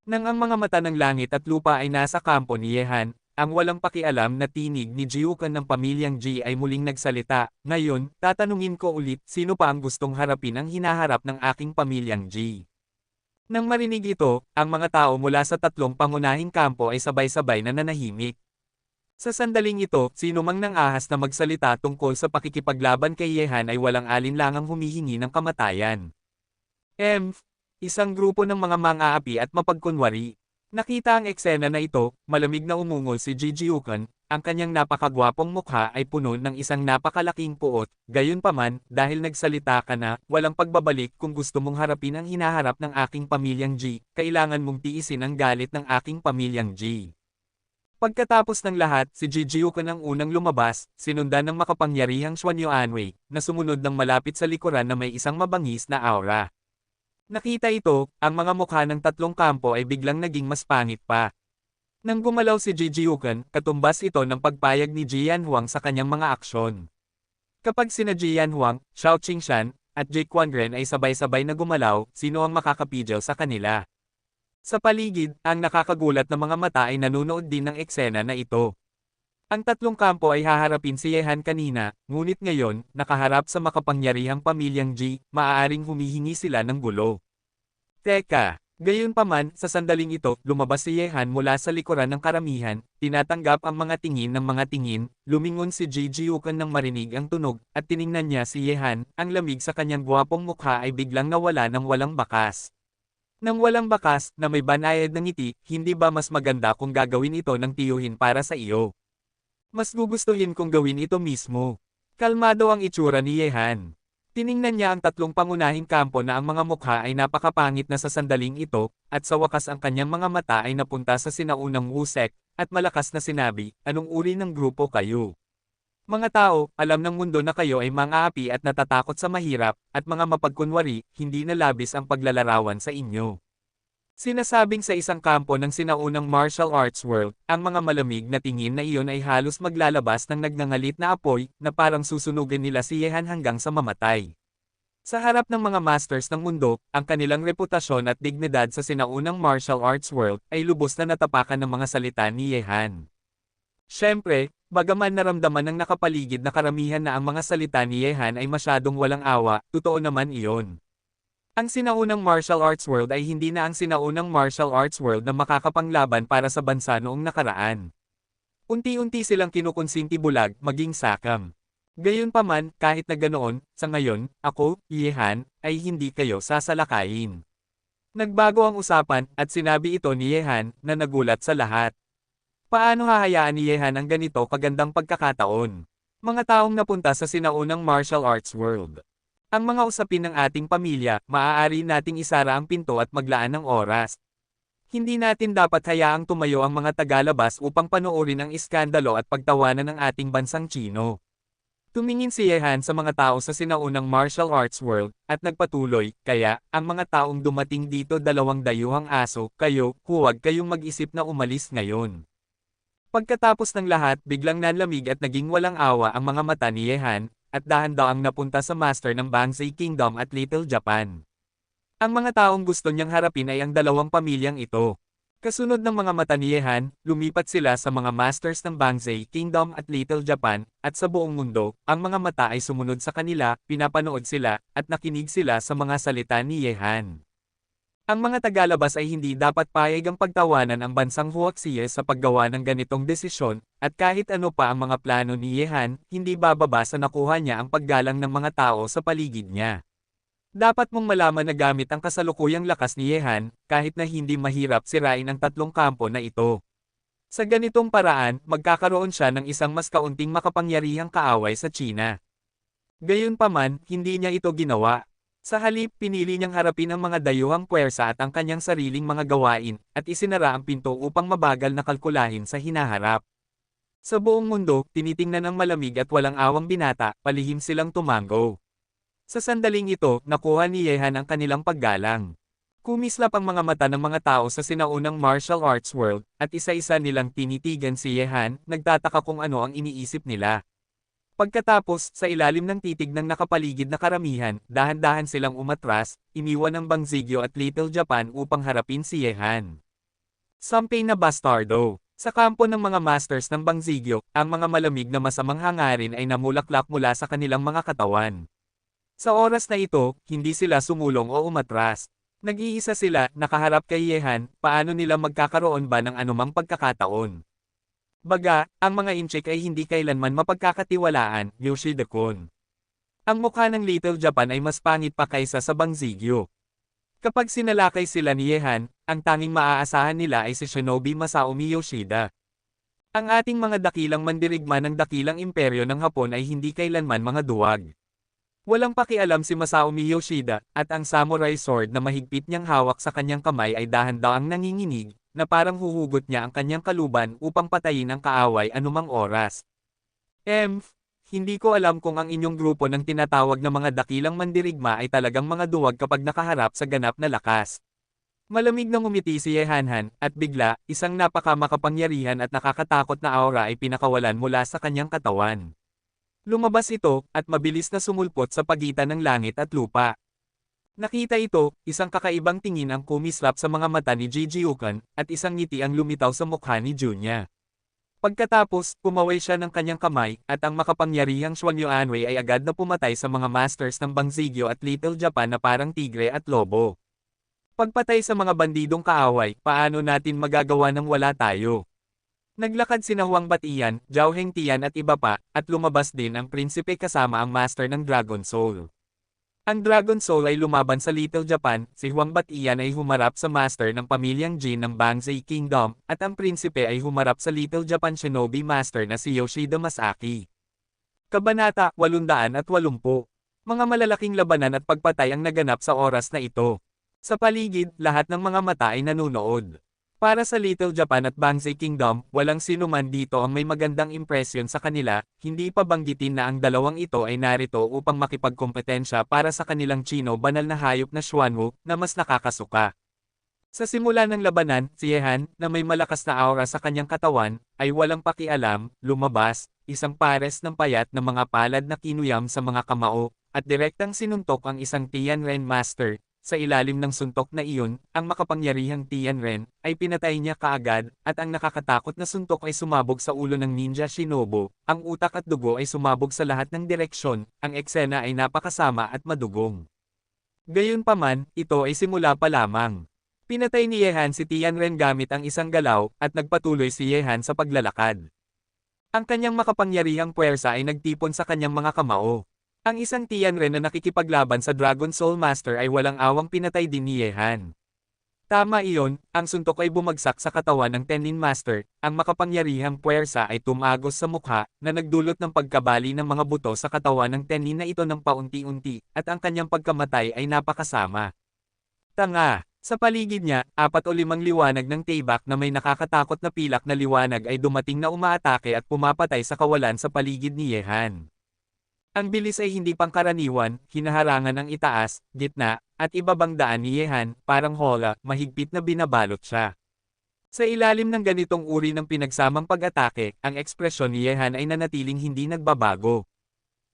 Nang ang mga mata ng langit at lupa ay nasa kampo ni Ye Han, ang walang pakialam na tinig ni Jiukan ng pamilyang G ay muling nagsalita, "Ngayon, tatanungin ko ulit, sino pa ang gustong harapin ang hinaharap ng aking pamilyang G?" Nang marinig ito, ang mga tao mula sa 3 pangunahing kampo ay sabay-sabay na nanahimik. Sa sandaling ito, sino mang nang-ahas na magsalita tungkol sa pakikipaglaban kay Ye Han ay walang alinlangang humihingi ng kamatayan. Isang grupo ng mga mang-aapi at mapagkunwari. Nakita ang eksena na ito, malamig na umungol si Ji Jiukan, ang kanyang napakagwapong mukha ay puno ng isang napakalaking puot, gayunpaman, dahil nagsalita ka na, walang pagbabalik kung gusto mong harapin ang hinaharap ng aking pamilyang G, kailangan mong tiisin ang galit ng aking pamilyang G. Pagkatapos ng lahat, si Ji Jiukan ang unang lumabas, sinundan ng makapangyarihang Xuan Yuanwei, na sumunod ng malapit sa likuran na may isang mabangis na aura. Nakita ito, ang mga mukha ng 3 kampo ay biglang naging mas pangit pa. Nang gumalaw si Ji Jiukan, katumbas ito ng pagpayag ni Jian Huang sa kanyang mga aksyon. Kapag sina Jian Huang, Xiao Qingshan, at Ji Quanren ay sabay-sabay na gumalaw, sino ang makakapigil sa kanila? Sa paligid, ang nakakagulat na mga mata ay nanunood din ng eksena na ito. Ang 3 kampo ay haharapin si Ye Han kanina, ngunit ngayon, nakaharap sa makapangyarihang pamilyang G, maaaring humihingi sila ng gulo. Teka, gayunpaman, sa sandaling ito, lumabas si Ye Han mula sa likuran ng karamihan, tinatanggap ang mga tingin ng mga tingin, lumingon si Ji Jiukan nang marinig ang tunog, at tiningnan niya si Ye Han, ang lamig sa kanyang gwapong mukha ay biglang nawala ng walang bakas. Nang walang bakas, na may banayad ng ngiti, hindi ba mas maganda kung gagawin ito ng tiyuhin para sa iyo? Mas gugustuhin kong gawin ito mismo. Kalmado ang itsura ni Ye Han. Tiningnan niya ang 3 pangunahing kampo na ang mga mukha ay napakapangit na sa sandaling ito, at sa wakas ang kanyang mga mata ay napunta sa sinaunang Wusek, at malakas na sinabi, "Anong uri ng grupo kayo? Mga tao, alam ng mundo na kayo ay mang-aapi at natatakot sa mahirap, at mga mapagkunwari, hindi na labis ang paglalarawan sa inyo." Sinasabing sa isang kampo ng sinaunang martial arts world, ang mga malamig na tingin na iyon ay halos maglalabas ng nagngangalit na apoy, na parang susunugin nila si Ye Han hanggang sa mamatay. Sa harap ng mga masters ng mundo, ang kanilang reputasyon at dignidad sa sinaunang martial arts world ay lubos na natapakan ng mga salita ni Ye Han. Siyempre, bagaman naramdaman ng nakapaligid na karamihan na ang mga salita ni Ye Han ay masyadong walang awa, totoo naman iyon. Ang sinaunang martial arts world ay hindi na ang sinaunang martial arts world na makakapanglaban para sa bansa noong nakaraan. Unti-unti silang kinukonsinti bulag, maging sakam. Gayunpaman, kahit na ganoon, sa ngayon, ako, Ye Han, ay hindi kayo sasalakayin. Nagbago ang usapan, at sinabi ito ni Ye Han, na nagulat sa lahat. Paano hahayaan ni Ye Han ang ganito kagandang pagkakataon? Mga taong napunta sa sinaunang martial arts world. Ang mga usapin ng ating pamilya, maaari nating isara ang pinto at maglaan ng oras. Hindi natin dapat hayaang tumayo ang mga tagalabas upang panoorin ang iskandalo at pagtawanan ng ating bansang Chino. Tumingin si Ye Han sa mga tao sa sinaunang martial arts world, at nagpatuloy, kaya, ang mga taong dumating dito dalawang dayuhang aso, kayo, huwag kayong mag-isip na umalis ngayon. Pagkatapos ng lahat, biglang nanlamig at naging walang awa ang mga mata ni Ye Han, at dahan-daang napunta sa master ng Bangzai Kingdom at Little Japan. Ang mga taong gusto niyang harapin ay ang dalawang pamilyang ito. Kasunod ng mga mata ni Ye Han, lumipat sila sa mga masters ng Bangzai Kingdom at Little Japan, at sa buong mundo, ang mga mata ay sumunod sa kanila, pinapanood sila, at nakinig sila sa mga salita ni Ye Han. Ang mga tagalabas ay hindi dapat payag ang pagtawanan ang bansang Huaxie sa paggawa ng ganitong desisyon, at kahit ano pa ang mga plano ni Ye Han, hindi bababa sa nakuha niya ang paggalang ng mga tao sa paligid niya. Dapat mong malaman na gamit ang kasalukuyang lakas ni Ye Han, kahit na hindi mahirap sirain ang tatlong kampo na ito. Sa ganitong paraan, magkakaroon siya ng isang mas kaunting makapangyarihang kaaway sa China. Gayunpaman, hindi niya ito ginawa. Sa halip, pinili niyang harapin ang mga dayuhang puwersa at ang kanyang sariling mga gawain, at isinara ang pinto upang mabagal na kalkulahin sa hinaharap. Sa buong mundo, tinitingnan ang malamig at walang awang binata, palihim silang tumango. Sa sandaling ito, nakuha ni Ye Han ang kanilang paggalang. Kumislap ang mga mata ng mga tao sa sinaunang martial arts world, at isa-isa nilang tinitigan si Ye Han, nagtataka kung ano ang iniisip nila. Pagkatapos, sa ilalim ng titig ng nakapaligid na karamihan, dahan-dahan silang umatras, iniwan ng Bangzigyo at Little Japan upang harapin si Ye Han. Sampay na bastardo. Sa kampo ng mga masters ng Bangzigyo, ang mga malamig na masamang hangarin ay namulaklak mula sa kanilang mga katawan. Sa oras na ito, hindi sila sumulong o umatras. Nag-iisa sila, nakaharap kay Ye Han, paano nila magkakaroon ba ng anumang pagkakataon? Baga, ang mga incheck ay hindi kailanman mapagkakatiwalaan, Yoshida-kun. Ang mukha ng Little Japan ay mas pangit pa kaysa sa Bangzigyo. Kapag sinalakay sila ni Ye Han, ang tanging maaasahan nila ay si Shinobi Masaomi Yoshida. Ang ating mga dakilang mandirigma ng dakilang imperyo ng Hapon ay hindi kailanman mga duwag. Walang pakialam si Masaomi Yoshida, at ang samurai sword na mahigpit niyang hawak sa kanyang kamay ay dahan-daang nanginginig, na parang huhugot niya ang kanyang kaluban upang patayin ang kaaway anumang oras. Hindi ko alam kung ang inyong grupo ng tinatawag na mga dakilang mandirigma ay talagang mga duwag kapag nakaharap sa ganap na lakas. Malamig na ngumiti si Ye Han, at bigla, isang napakamakapangyarihan at nakakatakot na aura ay pinakawalan mula sa kanyang katawan. Lumabas ito, at mabilis na sumulpot sa pagitan ng langit at lupa. Nakita ito, isang kakaibang tingin ang kumislap sa mga mata ni Jijiukan, at isang ngiti ang lumitaw sa mukha ni Junya. Pagkatapos, pumaway siya ng kanyang kamay, at ang makapangyarihang Xuan Yuanwei ay agad na pumatay sa mga masters ng Bangzigyo at Little Japan na parang tigre at lobo. Pagpatay sa mga bandidong kaaway, paano natin magagawa nang wala tayo? Naglakad sina Huang Batian, Zhao Hengtian at iba pa, at lumabas din ang prinsipe kasama ang master ng Dragon Soul. Ang Dragon Soul ay lumaban sa Little Japan, si Huang Batian ay humarap sa master ng pamilyang Jin ng Bangzai Kingdom, at ang prinsipe ay humarap sa Little Japan Shinobi Master na si Yoshida Masaki. Kabanata 880. Mga malalaking labanan at pagpatay ang naganap sa oras na ito. Sa paligid, lahat ng mga mata ay nanunood. Para sa Little Japan at Bangzai Kingdom, walang sino man dito ang may magandang impresyon sa kanila, hindi pa banggitin na ang dalawang ito ay narito upang makipagkompetensya para sa kanilang Chino banal na hayop na Xuanwu, na mas nakakasuka. Sa simula ng labanan, si Ye Han, na may malakas na aura sa kanyang katawan, ay walang pakialam, lumabas, isang pares ng payat na mga palad na kinuyam sa mga kamao, at direktang sinuntok ang isang Tianren Master. Sa ilalim ng suntok na iyon, ang makapangyarihang Tianren ay pinatay niya kaagad, at ang nakakatakot na suntok ay sumabog sa ulo ng ninja Shinobu. Ang utak at dugo ay sumabog sa lahat ng direksyon, ang eksena ay napakasama at madugong. Gayunpaman, ito ay simula pa lamang. Pinatay ni Yehan si Tianren gamit ang isang galaw, at nagpatuloy si Yehan sa paglalakad. Ang kanyang makapangyarihang puwersa ay nagtipon sa kanyang mga kamao. Ang isang Tianren na nakikipaglaban sa Dragon Soul Master ay walang awang pinatay din ni Yehan. Tama iyon, ang suntok ay bumagsak sa katawan ng Tennin Master, ang makapangyarihang puwersa ay tumagos sa mukha, na nagdulot ng pagkabali ng mga buto sa katawan ng Tennin na ito ng paunti-unti, at ang kanyang pagkamatay ay napakasama. Tanga! Sa paligid niya, 4 o 5 liwanag ng Taybak na may nakakatakot na pilak na liwanag ay dumating na umaatake at pumapatay sa kawalan sa paligid ni Yehan. Ang bilis ay hindi pangkaraniwan, hinaharangan ang itaas, gitna, at ibabang daan ni Yehan, parang hola, mahigpit na binabalot siya. Sa ilalim ng ganitong uri ng pinagsamang pag-atake, ang ekspresyon ni Yehan ay nanatiling hindi nagbabago.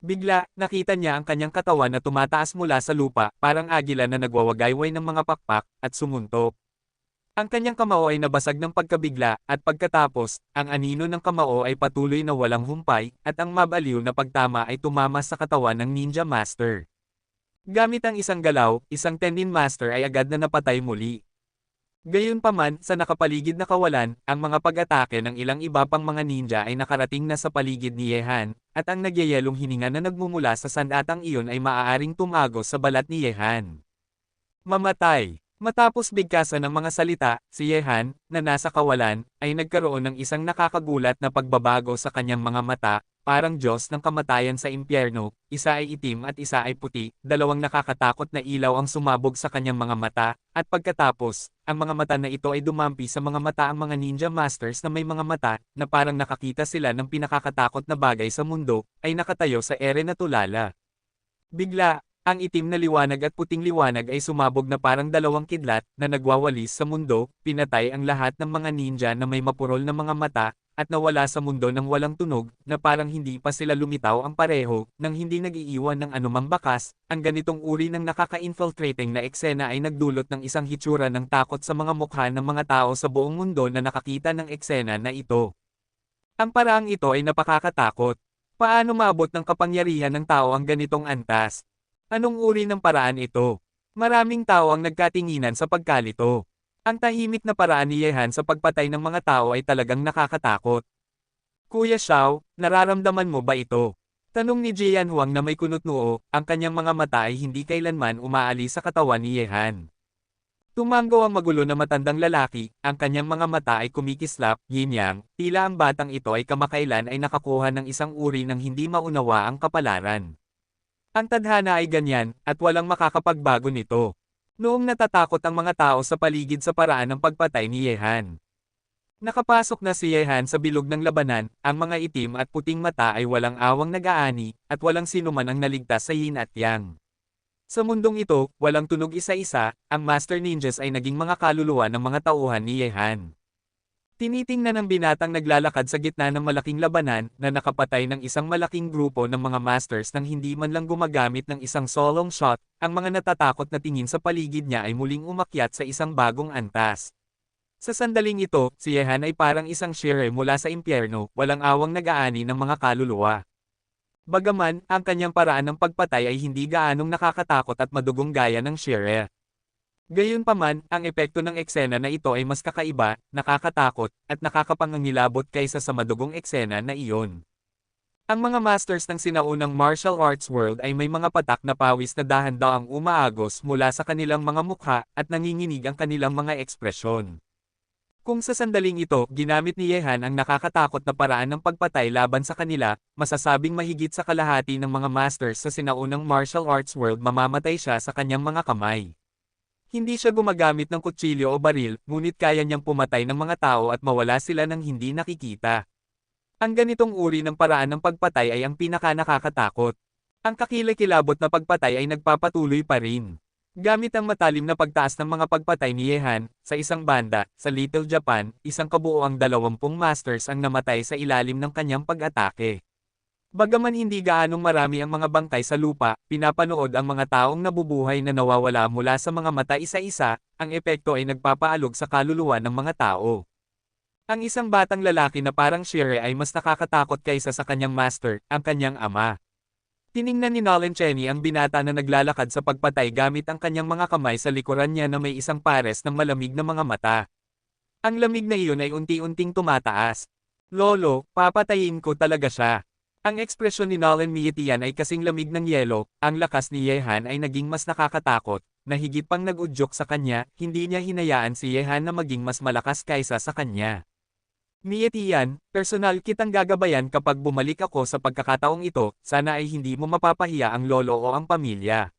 Bigla, nakita niya ang kanyang katawan na tumataas mula sa lupa, parang agila na nagwawagayway ng mga pakpak, at sumuntok. Ang kanyang kamao ay nabasag ng pagkabigla, at pagkatapos, ang anino ng kamao ay patuloy na walang humpay, at ang mabaliw na pagtama ay tumama sa katawan ng Ninja Master. Gamit ang isang galaw, isang Tennin Master ay agad na napatay muli. Gayunpaman, sa nakapaligid na kawalan, ang mga pag-atake ng ilang iba pang mga ninja ay nakarating na sa paligid ni Yehan, at ang nagyayelong hininga na nagmumula sa sandatang iyon ay maaaring tumagos sa balat ni Yehan. Mamatay! Matapos bigkasan ng mga salita, si Yehan, na nasa kawalan, ay nagkaroon ng isang nakakagulat na pagbabago sa kanyang mga mata, parang Diyos ng kamatayan sa impyerno, isa ay itim at isa ay puti, dalawang nakakatakot na ilaw ang sumabog sa kanyang mga mata, at pagkatapos, ang mga mata na ito ay dumampi sa mga mata ang mga ninja masters na may mga mata, na parang nakakita sila ng pinakakatakot na bagay sa mundo, ay nakatayo sa ere na tulala. Bigla, ang itim na liwanag at puting liwanag ay sumabog na parang dalawang kidlat na nagwawalis sa mundo, pinatay ang lahat ng mga ninja na may mapurol na mga mata, at nawala sa mundo ng walang tunog, na parang hindi pa sila lumitaw ang pareho, nang hindi nag-iiwan ng anumang bakas. Ang ganitong uri ng nakaka-infiltrating na eksena ay nagdulot ng isang hitsura ng takot sa mga mukha ng mga tao sa buong mundo na nakakita ng eksena na ito. Ang paraang ito ay napakakatakot. Paano maabot ng kapangyarihan ng tao ang ganitong antas? Anong uri ng paraan ito? Maraming tao ang nagkatinginan sa pagkalito. Ang tahimik na paraan ni Yehan sa pagpatay ng mga tao ay talagang nakakatakot. Kuya Xiao, nararamdaman mo ba ito? Tanong ni Jian Huang na may kunot noo, ang kanyang mga mata ay hindi kailanman umaalis sa katawan ni Yehan. Tumango ang magulo na matandang lalaki, ang kanyang mga mata ay kumikislap, yin-yang, tila ang batang ito ay kamakailan ay nakakuha ng isang uri ng hindi maunawa ang kapalaran. Ang tadhana ay ganyan, at walang makakapagbago nito. Noong natatakot ang mga tao sa paligid sa paraan ng pagpatay ni Yehan. Nakapasok na si Yehan sa bilog ng labanan, ang mga itim at puting mata ay walang awang nag-aani, at walang sinuman ang naligtas sa yin at yang. Sa mundong ito, walang tunog isa-isa, ang Master Ninjas ay naging mga kaluluwa ng mga tauhan ni Yehan. Tinitingnan ng binatang naglalakad sa gitna ng malaking labanan na nakapatay ng isang malaking grupo ng mga masters nang hindi man lang gumagamit ng isang solong shot, ang mga natatakot na tingin sa paligid niya ay muling umakyat sa isang bagong antas. Sa sandaling ito, si Yehan ay parang isang shire mula sa impyerno, walang awang nag-aani ng mga kaluluwa. Bagaman, ang kanyang paraan ng pagpatay ay hindi gaanong nakakatakot at madugong gaya ng shire. Gayunpaman, ang epekto ng eksena na ito ay mas kakaiba, nakakatakot, at nakakapangangilabot kaysa sa madugong eksena na iyon. Ang mga masters ng sinaunang martial arts world ay may mga patak na pawis na dahan-daang umaagos mula sa kanilang mga mukha at nanginginig ang kanilang mga ekspresyon. Kung sa sandaling ito, ginamit ni Yehan ang nakakatakot na paraan ng pagpatay laban sa kanila, masasabing mahigit sa kalahati ng mga masters sa sinaunang martial arts world mamamatay siya sa kanyang mga kamay. Hindi siya gumagamit ng kutsilyo o baril, ngunit kaya niyang pumatay ng mga tao at mawala sila ng hindi nakikita. Ang ganitong uri ng paraan ng pagpatay ay ang pinaka-nakakatakot. Ang kakilakilabot na pagpatay ay nagpapatuloy pa rin. Gamit ang matalim na pagtaas ng mga pagpatay ni Yehan, sa isang banda, sa Little Japan, isang kabuoang 20 masters ang namatay sa ilalim ng kanyang pag-atake. Bagaman hindi gaanong marami ang mga bangkay sa lupa, pinapanood ang mga taong nabubuhay na nawawala mula sa mga mata isa-isa, ang epekto ay nagpapaalog sa kaluluwa ng mga tao. Ang isang batang lalaki na parang Shire ay mas nakakatakot kaysa sa kanyang master, ang kanyang ama. Tiningnan ni Nolan Cheney ang binata na naglalakad sa pagpatay gamit ang kanyang mga kamay sa likuran niya na may isang pares ng malamig na mga mata. Ang lamig na iyon ay unti-unting tumataas. Lolo, papatayin ko talaga siya. Ang ekspresyon ni Nolan Miyetian ay kasing lamig ng yelo, ang lakas ni Yehan ay naging mas nakakatakot, na higit pang nag-udyok sa kanya, hindi niya hinayaan si Yehan na maging mas malakas kaysa sa kanya. Miyetian, personal kitang gagabayan kapag bumalik ako sa pagkakataong ito, sana ay hindi mo mapapahiya ang lolo o ang pamilya.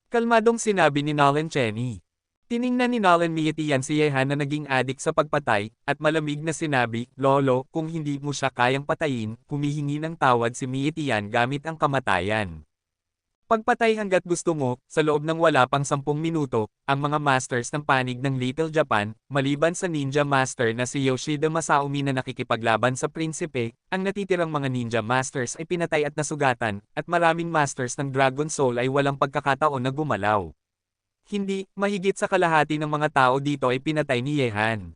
Kalmadong sinabi ni Nolan Cheney. Tiningnan ni Nolan Miyetian si Yehan na naging adik sa pagpatay, at malamig na sinabi, Lolo, kung hindi mo siya kayang patayin, humihingi ng tawad si Miyetian gamit ang kamatayan. Pagpatay hanggat gusto mo, sa loob ng wala pang 10 minuto, ang mga masters ng panig ng Little Japan, maliban sa ninja master na si Yoshida Masaomi na nakikipaglaban sa prinsipe, ang natitirang mga ninja masters ay pinatay at nasugatan, at maraming masters ng Dragon Soul ay walang pagkakataon na gumalaw. Hindi, mahigit sa kalahati ng mga tao dito ay pinatay ni Yehan.